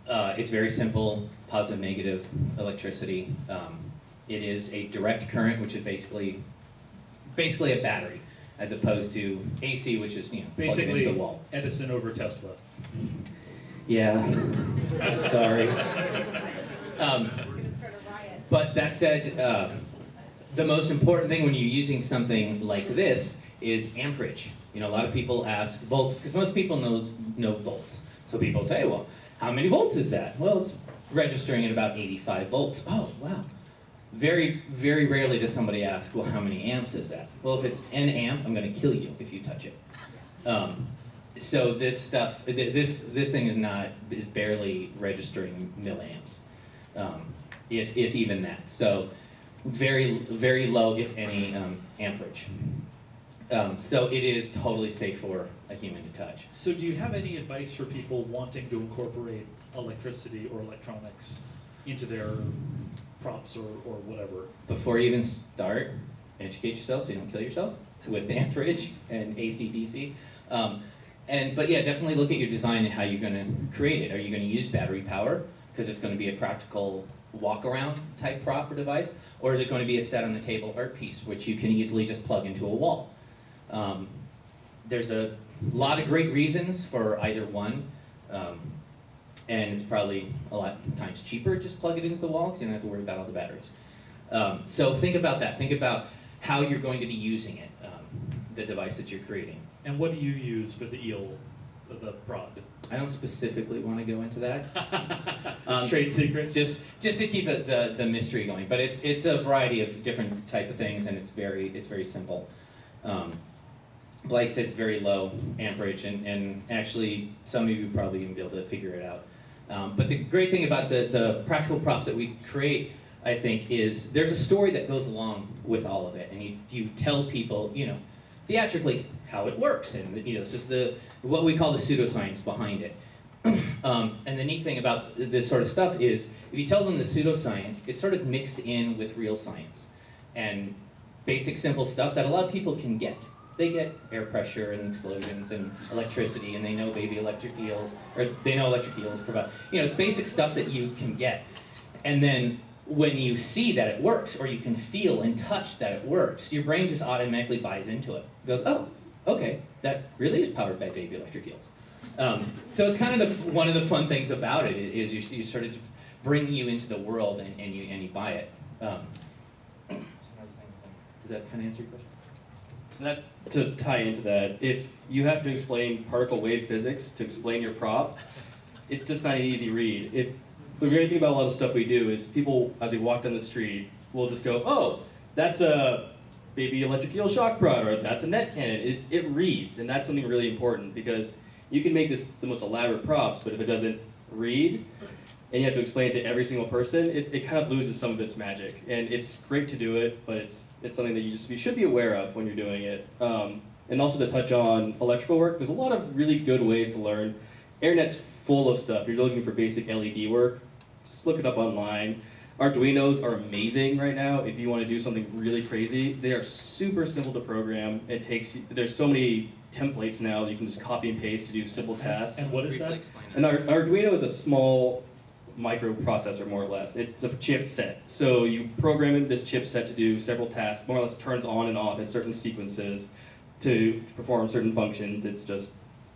it's very simple, positive, negative electricity. It is a direct current, which is basically a battery, as opposed to AC, which is plugged Basically, into the wall. Edison over Tesla. Yeah, sorry. But that said, the most important thing when you're using something like this is amperage. A lot of people ask volts, because most people know volts. So people say, well, how many volts is that? Well, it's registering at about 85 volts. Oh, wow. Very, very rarely does somebody ask, well, how many amps is that? Well, if it's an amp, I'm going to kill you if you touch it. So this stuff, this thing is barely registering milliamps, if even that. So very, very low, if any, amperage. So it is totally safe for a human to touch. So do you have any advice for people wanting to incorporate electricity or electronics into their props or whatever? Before you even start, educate yourself so you don't kill yourself with amperage and AC/DC. But yeah, definitely look at your design and how you're going to create it. Are you going to use battery power because it's going to be a practical walk-around type prop or device, or is it going to be a set on the table art piece which you can easily just plug into a wall? There's a lot of great reasons for either one, and it's probably a lot of times cheaper to just plug it into the wall because you don't have to worry about all the batteries. So think about that. Think about how you're going to be using it, the device that you're creating. And what do you use for the eel, the prod? I don't specifically want to go into that. Trade secret? Just to keep the mystery going. But it's a variety of different type of things, and it's very simple. Like I said, it's very low amperage, and actually some of you probably even be able to figure it out. But the great thing about the practical props that we create, I think, is there's a story that goes along with all of it, and you tell people, theatrically how it works, and it's just what we call the pseudoscience behind it. And the neat thing about this sort of stuff is, if you tell them the pseudoscience, it's sort of mixed in with real science and basic simple stuff that a lot of people can get. They get air pressure and explosions and electricity, and they know baby electric eels, or they know electric eels provide. It's basic stuff that you can get. And then when you see that it works, or you can feel and touch that it works, your brain just automatically buys into it. It goes, oh, okay, that really is powered by baby electric eels. So it's kind of one of the fun things about it is you sort of bring you into the world and you buy it. Does that kind of answer your question? That, to tie into that, if you have to explain particle wave physics to explain your prop, it's just not an easy read. If the great thing about a lot of the stuff we do is people, as they walk down the street, will just go, oh, that's a baby electric eel shock prod, or that's a net cannon. It reads, and that's something really important, because you can make this the most elaborate props, but if it doesn't read, and you have to explain it to every single person, it kind of loses some of its magic. And it's great to do it, but it's something that you should be aware of when you're doing it. And also to touch on electrical work, there's a lot of really good ways to learn. AirNet's full of stuff. If you're looking for basic LED work, just look it up online. Arduinos are amazing right now if you want to do something really crazy. They are super simple to program. There's so many templates now that you can just copy and paste to do simple tasks. And what is that? And Arduino is a small microprocessor, more or less. It's a chipset. So you program in this chipset to do several tasks, more or less turns on and off in certain sequences to perform certain functions. It's just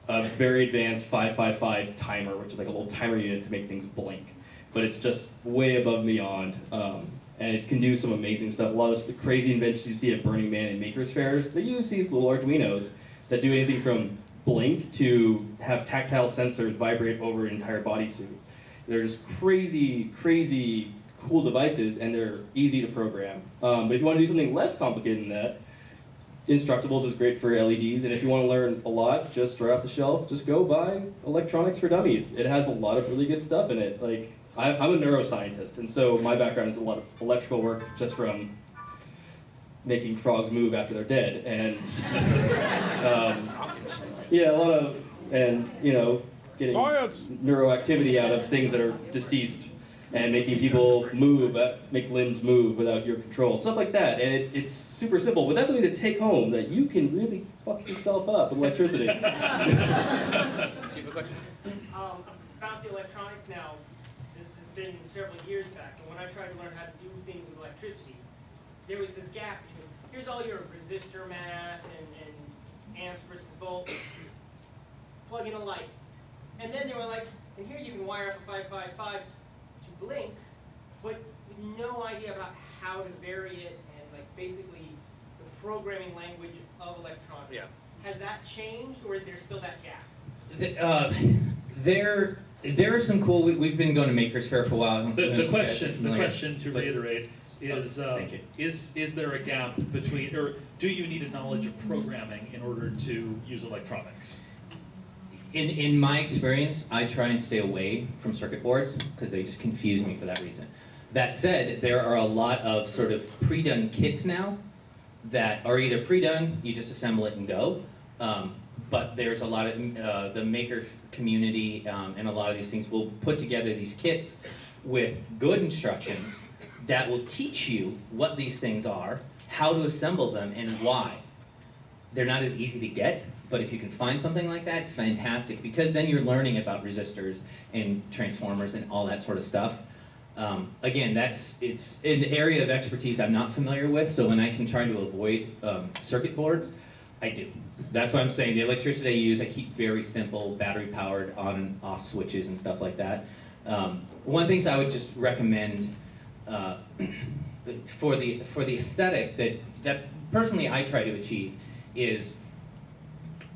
a very advanced 555 timer, which is like a little timer unit to make things blink. But it's just way above and beyond. And it can do some amazing stuff. A lot of the crazy inventions you see at Burning Man and Makers Fairs, they use these little Arduinos that do anything from blink to have tactile sensors vibrate over an entire bodysuit. They're just crazy, crazy cool devices, and they're easy to program. But if you want to do something less complicated than that, Instructables is great for LEDs, and if you want to learn a lot, just right off the shelf, just go buy Electronics for Dummies. It has a lot of really good stuff in it. Like, I'm a neuroscientist, and so my background is a lot of electrical work, just from making frogs move after they're dead, and yeah, a lot of, and you know, getting neuroactivity out of things that are deceased, and making people move, make limbs move without your control, stuff like that. And it's super simple, but that's something to take home that you can really fuck yourself up with electricity. Chief, a question. About the electronics now, this has been several years back, and when I tried to learn how to do things with electricity, there was this gap. You know, here's all your resistor math and amps versus volts. Plug in a light. And then they were like, and here you can wire up a 555 to blink, but with no idea about how to vary it and like basically the programming language of electronics. Yeah. Has that changed, or is there still that gap? There are some cool. We've been going to Makers Fair for a while. The question to reiterate is, is there a gap between, or do you need a knowledge of programming in order to use electronics? In my experience, I try and stay away from circuit boards because they just confuse me for that reason. That said, there are a lot of sort of pre-done kits now that are either pre-done, you just assemble it and go, but there's a lot of the maker community and a lot of these things will put together these kits with good instructions that will teach you what these things are, how to assemble them, and why. They're not as easy to get, but if you can find something like that, it's fantastic, because then you're learning about resistors and transformers and all that sort of stuff. Again, it's an area of expertise I'm not familiar with, so when I can try to avoid circuit boards, I do. That's why I'm saying the electricity I use, I keep very simple, battery-powered on and off switches and stuff like that. One of the things I would just recommend for the aesthetic that personally I try to achieve is,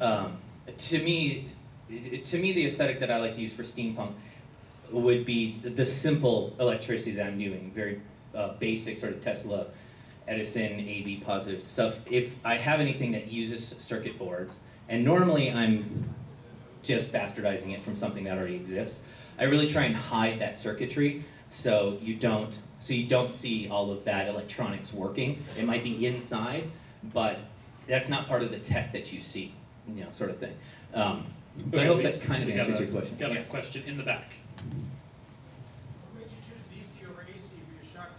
to me the aesthetic that I like to use for steampunk would be the simple electricity that I'm doing, very basic sort of Tesla, Edison, AB positive stuff. If I have anything that uses circuit boards, and normally I'm just bastardizing it from something that already exists, I really try and hide that circuitry so you don't see all of that electronics working. It might be inside, but that's not part of the tech that you see, you know, sort of thing. So I hope that kind of answers your question. Got a question in the back. What made you choose DC over AC for your shock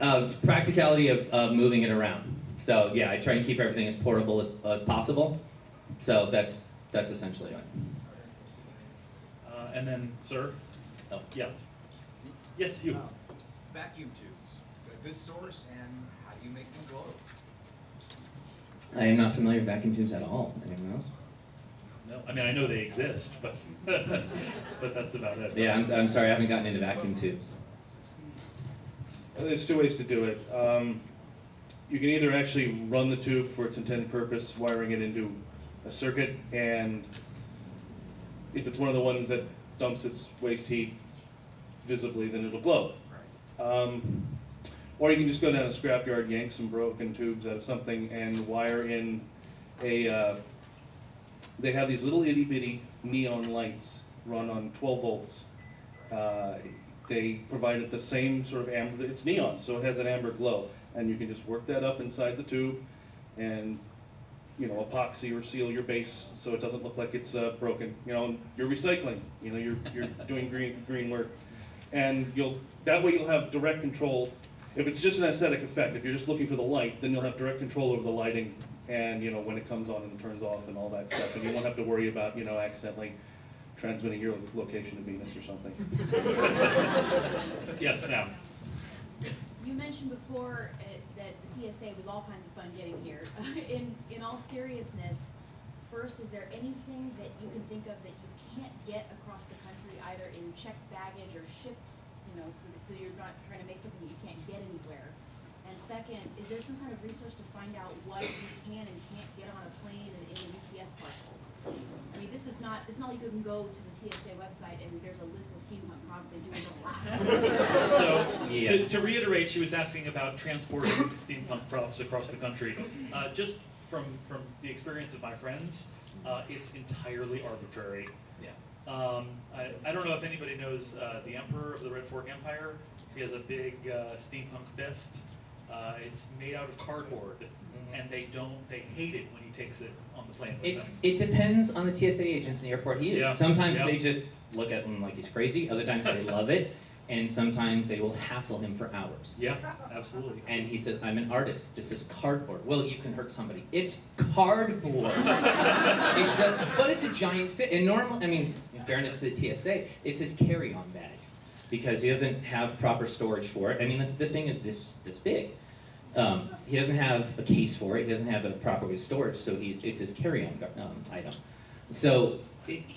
rod? Practicality of moving it around. So yeah, I try and keep everything as portable as possible. So that's essentially it. And then, sir? Oh. Yeah. Yes, you. Vacuum tubes, a good source, and how do you make them glow? I am not familiar with vacuum tubes at all. Anyone else? No, I mean, I know they exist, but but that's about it. Yeah, I'm sorry, I haven't gotten into vacuum tubes. There's two ways to do it. you can either actually run the tube for its intended purpose, wiring it into a circuit, and if it's one of the ones that dumps its waste heat visibly, then it'll glow. Or you can just go down a scrapyard, yank some broken tubes out of something, and wire in a, they have these little itty bitty neon lights run on 12 volts. They provide it the same sort of amber, it's neon, so it has an amber glow. And you can just work that up inside the tube and, you know, epoxy or seal your base so it doesn't look like it's broken. You know, you're recycling, you know, you're doing green work. And that way you'll have direct control. If it's just an aesthetic effect, if you're just looking for the light, then you'll have direct control over the lighting and, you know, when it comes on and turns off and all that stuff. And you won't have to worry about, you know, accidentally transmitting your location to Venus or something. Yes, ma'am. You mentioned before that the TSA was all kinds of fun getting here. In all seriousness, first, is there anything that you can think of that you can't get across the country, either in checked baggage or shipped, you know, so you're not trying to make something that you can't get anywhere? And second, is there some kind of resource to find out what you can and can't get on a plane and in a UPS parcel? I mean, it's not like you can go to the TSA website and there's a list of steampunk products they do in the lab. So, to reiterate, she was asking about transporting steampunk props across the country. Just from the experience of my friends, it's entirely arbitrary. Yeah. I don't know if anybody knows the Emperor of the Red Fork Empire. He has a big steampunk fist. It's made out of cardboard, and they hate it when he takes it on the plane with them. It depends on the TSA agents in the airport he is. Yeah. Sometimes Yeah. they just look at him like he's crazy, other times they love it, and sometimes they will hassle him for hours. Yeah, absolutely. And he says, I'm an artist, this is cardboard. Well, you can hurt somebody. It's cardboard. But it's a giant fit. And normal, I mean, in fairness to the TSA, it's his carry-on bag because he doesn't have proper storage for it. I mean, the thing is this big. He doesn't have a case for it. He doesn't have a proper way of storage, so it's his carry-on item. So,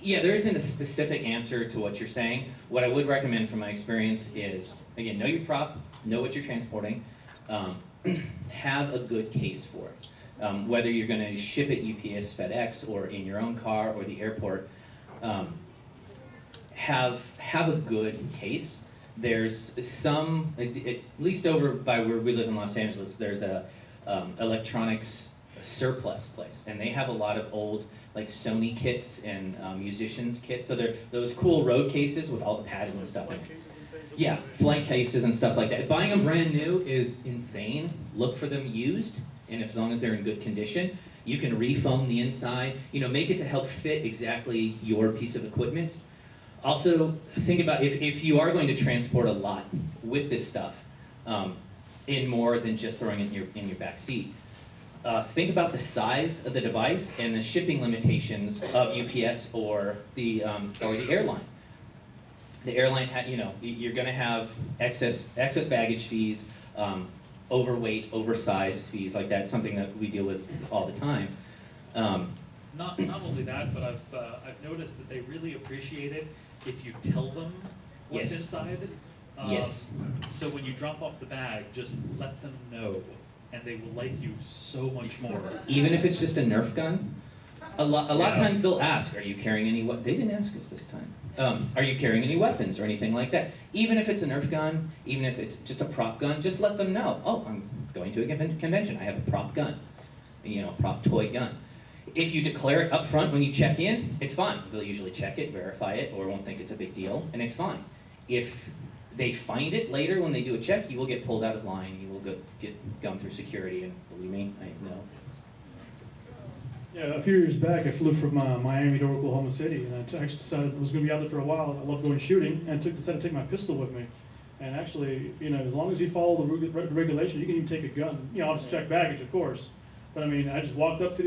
yeah, there isn't a specific answer to what you're saying. What I would recommend from my experience is, again, know your prop, know what you're transporting, have a good case for it. Whether you're going to ship it UPS, FedEx, or in your own car or the airport, have a good case. There's some, at least over by where we live in Los Angeles, there's a electronics surplus place, and they have a lot of old like Sony kits and musicians kits. So they're those cool road cases with all the padding and stuff in it. Yeah, flight cases and stuff like that. Buying them brand new is insane. Look for them used, and as long as they're in good condition, you can refoam the inside. You know, make it to help fit exactly your piece of equipment. Also, think about if you are going to transport a lot with this stuff, in more than just throwing it in your back seat. Think about the size of the device and the shipping limitations of UPS or the airline. The airline, you're going to have excess baggage fees, overweight, oversized fees like that. Something that we deal with all the time. Not only that, but I've noticed that they really appreciate it if you tell them what's Yes. inside. Yes. So when you drop off the bag, just let them know, and they will like you so much more. Even if it's just a Nerf gun, a lot of Yeah. times they'll ask, "Are you carrying any?" They didn't ask us this time. Are you carrying any weapons or anything like that? Even if it's a Nerf gun, even if it's just a prop gun, just let them know. Oh, I'm going to a convention. I have a prop gun, a prop toy gun. If you declare it up front when you check in, it's fine. They'll usually check it, verify it, or won't think it's a big deal, and it's fine. If they find it later when they do a check, you will get pulled out of line. You will get gone through security, and believe me, I know. Yeah, a few years back, I flew from Miami to Oklahoma City, and I actually decided I was going to be out there for a while. I love going shooting, and decided to take my pistol with me. And actually, as long as you follow the regulation, you can even take a gun. I'll just check baggage, of course. But I mean, I just walked up to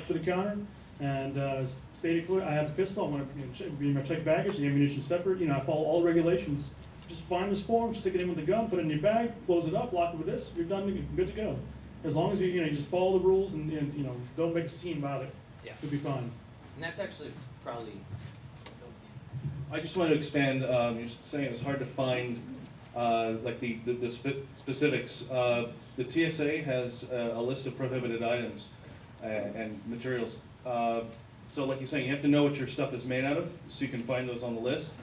the counter and stated clear, I have a pistol. I want to check baggage, the ammunition separate. I follow all the regulations. Just find this form, stick it in with the gun, put it in your bag, close it up, lock it with this. You're done. You're good to go. As long as you just follow the rules and don't make a scene about it. Yeah. It'll be fine. And that's actually probably. I just want to expand, you're saying it's hard to find like the specifics. The TSA has a list of prohibited items and materials. So like you're saying, you have to know what your stuff is made out of, so you can find those on the list.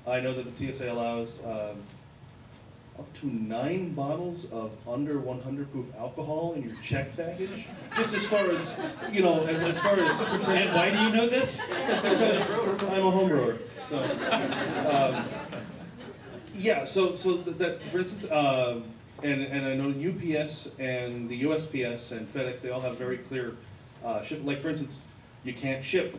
I know that the TSA allows up to 9 bottles of under 100 proof alcohol in your check baggage. Just as far as, you know, as far as... And why do you know this? Because I'm a homebrewer, so... yeah, so that, for instance, and I know UPS and the USPS and FedEx, they all have very clear like for instance, you can't ship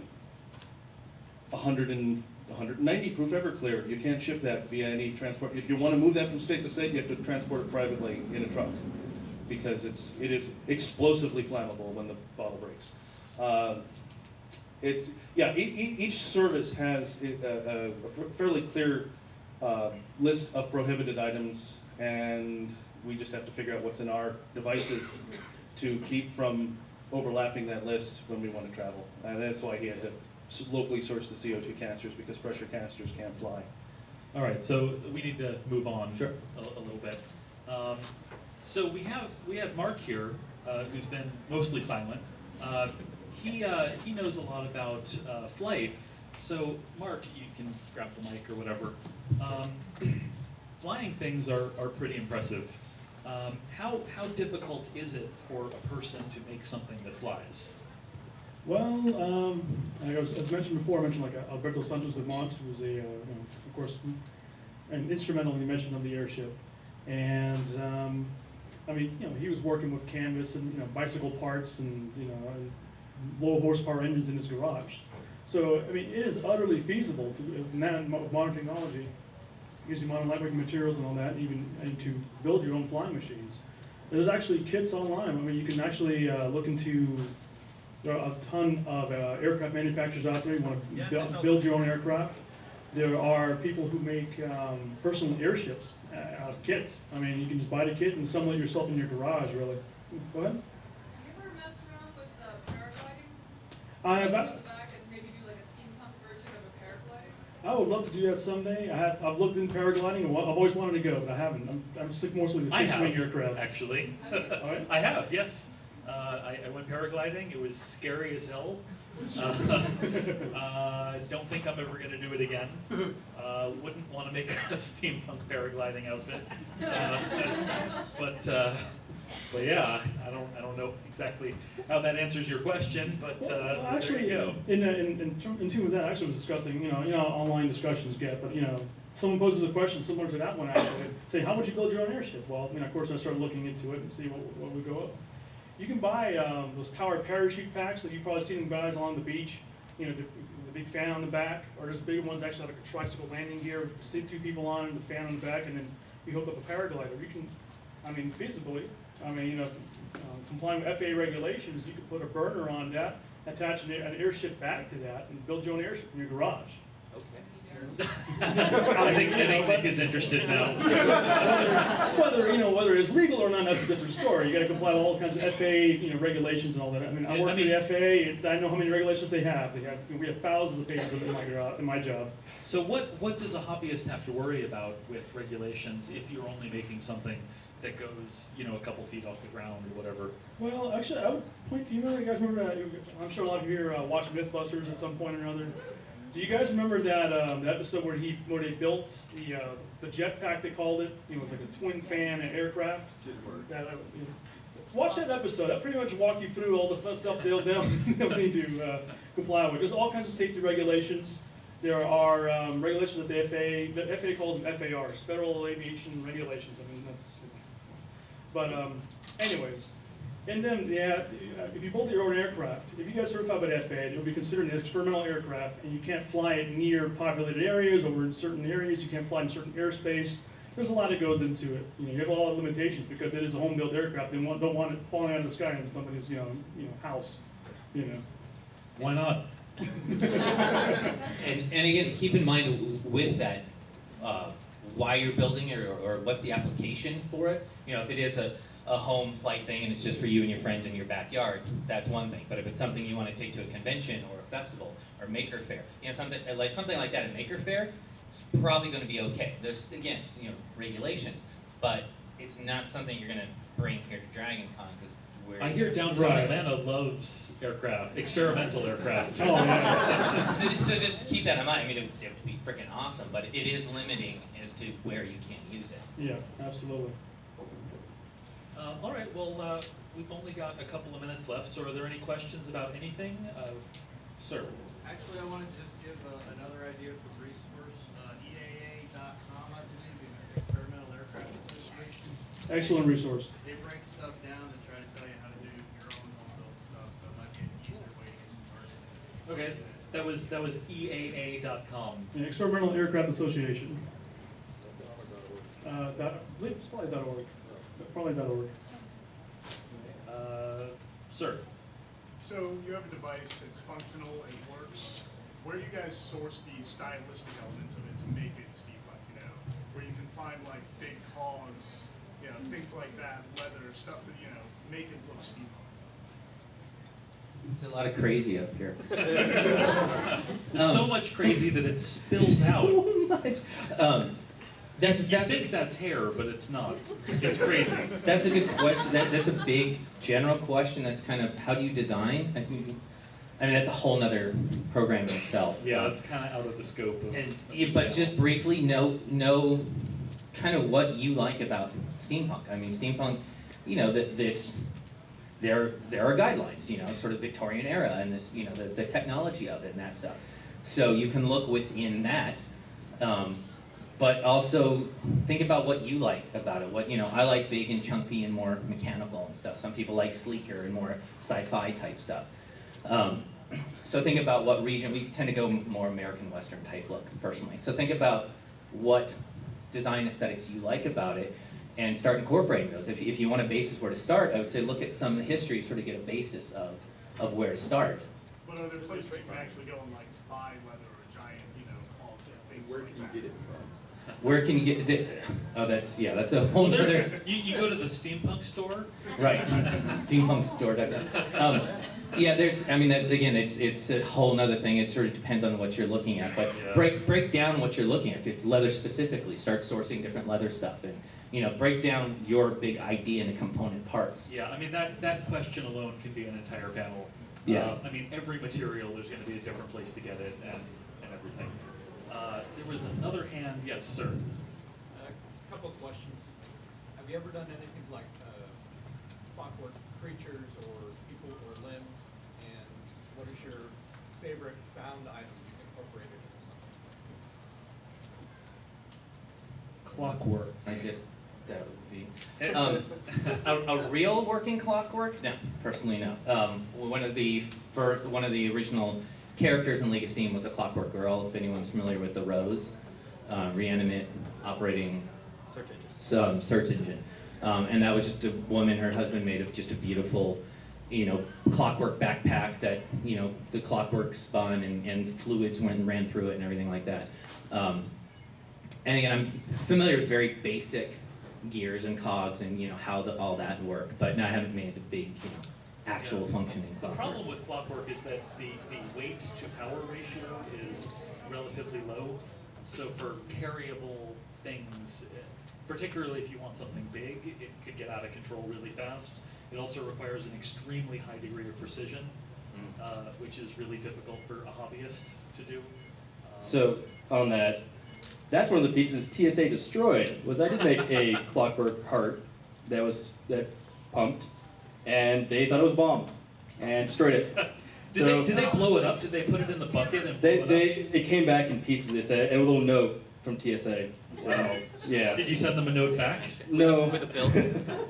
190 proof Everclear. You can't ship that via any transport. If you want to move that from state to state, you have to transport it privately in a truck because it is explosively flammable when the bottle breaks. Each service has a fairly clear list of prohibited items, and we just have to figure out what's in our devices to keep from overlapping that list when we want to travel. And that's why he had to locally source the CO2 canisters, because pressure canisters can't fly. All right, so we need to move on Sure. a little bit. So we have Mark here, who's been mostly silent. He knows a lot about flight. So Mark, you can grab the mic or whatever. Flying things are pretty impressive. How difficult is it for a person to make something that flies? Well, as mentioned before, I mentioned like Alberto Santos Dumont, who was of course, an instrumental you mentioned on the airship, and I mean, he was working with canvas and bicycle parts and and low horsepower engines in his garage. So I mean, it is utterly feasible to with modern technology, using modern lightweight materials and all that, and to build your own flying machines. There's actually kits online. I mean, you can actually look into. There are a ton of aircraft manufacturers out there. You want to build your own aircraft. There are people who make personal airships out of kits. I mean, you can just buy the kit and assemble it yourself in your garage, really. Go ahead. Have you ever messed around with paragliding? I have. Go in the back and maybe do like a steampunk version of a paraglide? I would love to do that someday. I've looked in paragliding. I've always wanted to go, but I haven't. I'm sick mostly with fixed-wing aircraft. Actually. All right. I have, yes. I went paragliding. It was scary as hell. Don't think I'm ever going to do it again. Wouldn't want to make a steampunk paragliding outfit. But yeah, I don't know exactly how that answers your question, but Well, actually, there you go. in tune with that, I actually was discussing, online discussions get, but someone poses a question similar to that one, actually, say, how would you build your own airship? Well, of course, I started looking into it and see what would go up. You can buy those powered parachute packs that you've probably seen guys along the beach, the big fan on the back, or there's bigger ones actually like a tricycle landing gear, sit 2 people on it, the fan on the back, and then you hook up a paraglider. You can, feasibly, complying with FAA regulations, you could put a burner on that, attach an airship back to that, and build your own airship in your garage. I think Nick is interested now. Whether it's legal or not, that's a different story. You got to comply with all kinds of FAA regulations and all that. I work for the FAA. I know how many regulations they have. We have thousands of pages in my job. So what does a hobbyist have to worry about with regulations if you're only making something that goes a couple feet off the ground or whatever? Well, actually, I would point. Do you remember? I'm sure a lot of you here watched MythBusters at some point or another. Do you guys remember that episode where they built the jetpack? They called it. It was like a twin fan aircraft. Didn't work. Watch that episode. That pretty much walk you through all the fun stuff they'll need to comply with. There's all kinds of safety regulations. There are regulations that the FAA calls them FARs, Federal Aviation Regulations. But anyways. And then, if you build your own aircraft, if you get certified by the FAA, it will be considered an experimental aircraft, and you can't fly it near populated areas or in certain areas. You can't fly in certain airspace. There's a lot that goes into it. You have a lot of limitations because it is a home-built aircraft. They don't want it falling out of the sky into somebody's, house. Why not? And again, keep in mind with that, why you're building it or what's the application for it. If it is a home flight thing and it's just for you and your friends in your backyard, that's one thing. But if it's something you want to take to a convention or a festival or Maker Faire, something like that at Maker Faire, it's probably going to be okay. There's, again, regulations, but it's not something you're going to bring here to Dragon Con, because I hear downtown Atlanta loves aircraft, experimental aircraft. Oh, yeah. so just keep that in mind. I mean, it would be freaking awesome, but it is limiting as to where you can use it. Yeah, absolutely. All right, well, we've only got a couple of minutes left, so are there any questions about anything? Sir? Actually, I wanted to just give another idea for resource, EAA.com, I believe, the Experimental Aircraft Association. Excellent resource. They break stuff down to try to tell you how to do your own home-built stuff, so it might be an easier way to get started. Okay, that was EAA.com. Yeah, Experimental Aircraft Association. I believe it's probably .org. Probably .org. Sir? So you have a device, it's functional, it works. Where do you guys source the stylistic elements of it to make it steampunk, where you can find like big cogs, things like that, leather, stuff that, make it look steampunk? There's a lot of crazy up here. There's so much crazy that it spills out. That's think that's hair, but it's not. It's crazy. That's a good question. That's a big general question. That's kind of, how do you design? I mean, that's a whole nother program in itself. Yeah, it's kind of out of the scope of. But just briefly, know kind of what you like about steampunk. I mean, steampunk, there are guidelines, sort of Victorian era and this, the technology of it and that stuff. So you can look within that. But also think about what you like about it. I like big and chunky and more mechanical and stuff. Some people like sleeker and more sci-fi type stuff. So think about what region. We tend to go more American Western type look personally. So think about what design aesthetics you like about it and start incorporating those. If you want a basis where to start, I would say look at some of the history, sort of get a basis of where to start. But are there places where you can actually go and like buy leather or a giant, all things? Where can you get it from? Where can you get the, that's a whole other. You go to the steampunk store? Right, steampunkstore.com. It's a whole other thing. It sort of depends on what you're looking at, but break down what you're looking at. If it's leather specifically, start sourcing different leather stuff, and break down your big idea into component parts. Yeah, I mean that question alone can be an entire panel. Yeah. Every material, there's going to be a different place to get it and everything. There was another hand. Yes, sir. A couple of questions. Have you ever done anything like clockwork creatures or people or limbs? And what is your favorite found item you've incorporated into something? Clockwork. I guess that would be a real working clockwork. No, personally no. One of the original characters in League of Steam was a Clockwork Girl, if anyone's familiar with the Rose, Reanimate operating search engine. And that was just a woman her husband made of just a beautiful, clockwork backpack that, the clockwork spun and fluids ran through it and everything like that. And again, I'm familiar with very basic gears and cogs and, how all that work, but no, I haven't made the big, actual functioning The clockwork. problem with clockwork is that the weight to power ratio is relatively low. So for carryable things, particularly if you want something big, it could get out of control really fast. It also requires an extremely high degree of precision, which is really difficult for a hobbyist to do. So on that's one of the pieces TSA destroyed. Was I did make a clockwork heart that pumped, and they thought it was a bomb and destroyed it. Did they blow it up? Did they put it in the bucket and blow it up? It came back in pieces. They said, and a little note from TSA. Yeah. Did you send them a note back? No. With a bill?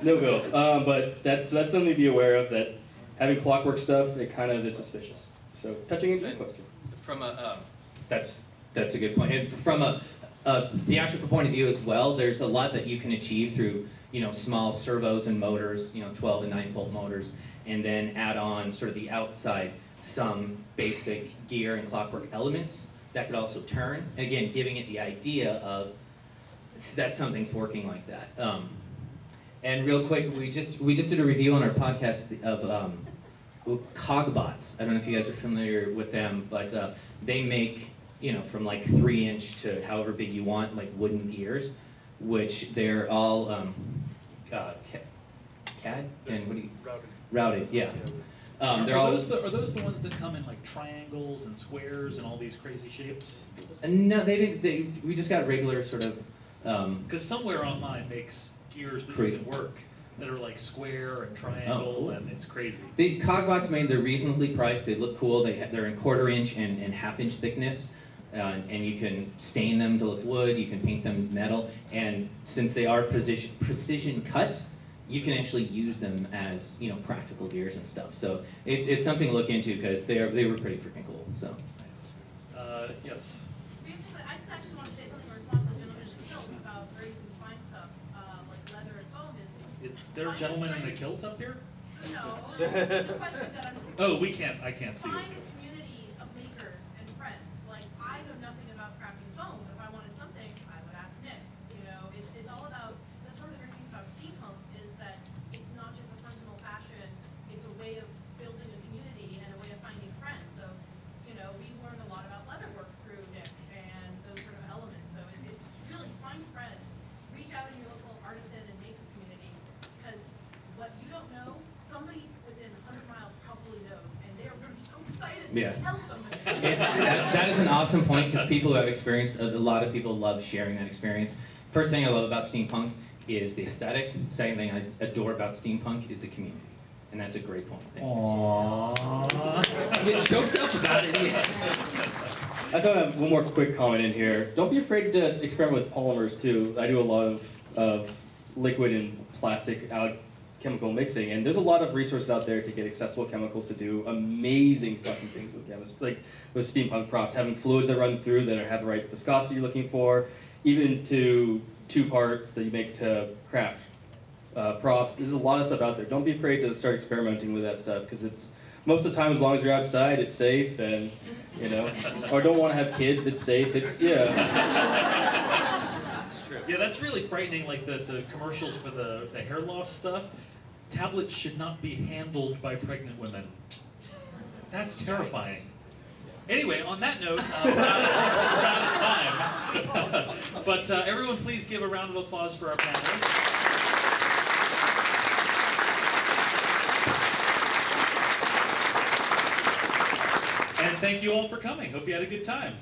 No bill. But that's something to be aware of, that having clockwork stuff, it kind of is suspicious. So touching into your question. From that's a good point. And from a theatrical point of view as well, there's a lot that you can achieve through, small servos and motors, 12 and 9 volt motors, and then add on sort of the outside some basic gear and clockwork elements that could also turn. Again, giving it the idea of that something's working like that. And real quick, we just did a review on our podcast of Cogbots. I don't know if you guys are familiar with them, but they make from like 3-inch to however big you want, like wooden gears, which they're all CAD and what do you routed? Yeah. They're all are those the ones that come in like triangles and squares and all these crazy shapes? No, they didn't. We just got regular sort of. Because somewhere online makes gears that Crazy. you can work that are like square and triangle, cool. and it's crazy. The Cogbox made, they're reasonably priced. They look cool. They're in 1/4 inch and 1/2 inch thickness, and you can stain them to look wood. You can paint them metal, and since they are precision cut, you can actually use them as practical gears and stuff. So it's something to look into because they were pretty freaking cool. So. Yes. Basically, I just actually want to say something in response to the gentleman in the kilt about where you can find stuff like leather and foam Is there a gentleman in a kilt up here? No, the question that I'm Oh, I can't see find this. a community of makers and friends. Like, I know nothing about crafting foam, but if I wanted something, I would ask Nick. It's all about, that's one of the great things about steampunk is that it's not just a personal passion, it's a way of building a community and a way of finding friends. So, we learned a lot about leatherwork through Nick and those sort of elements. So it's really find friends, reach out in your local artisan and maker community, because what you don't know, somebody within 100 miles probably knows, and they're really so excited to tell somebody. That is an awesome point because people who have experienced, a lot of people love sharing that experience. First thing I love about steampunk is the aesthetic. Second thing I adore about steampunk is the community. And that's a great point. Thank you. Aww. I'm choked up about it. I just want to have one more quick comment in here. Don't be afraid to experiment with polymers too. I do a lot of liquid and plastic chemical mixing, and there's a lot of resources out there to get accessible chemicals to do amazing fucking things with with steampunk props. Having fluids that run through that have the right viscosity you're looking for, even to 2 parts that you make to craft props. There's a lot of stuff out there. Don't be afraid to start experimenting with that stuff because it's most of the time, as long as you're outside, it's safe, and or don't want to have kids, it's safe. It's That's true. Yeah, that's really frightening. Like the commercials for the hair loss stuff. Tablets should not be handled by pregnant women. That's terrifying. Anyway, on that note, we're out of time. But everyone, please give a round of applause for our panelists. And thank you all for coming. Hope you had a good time.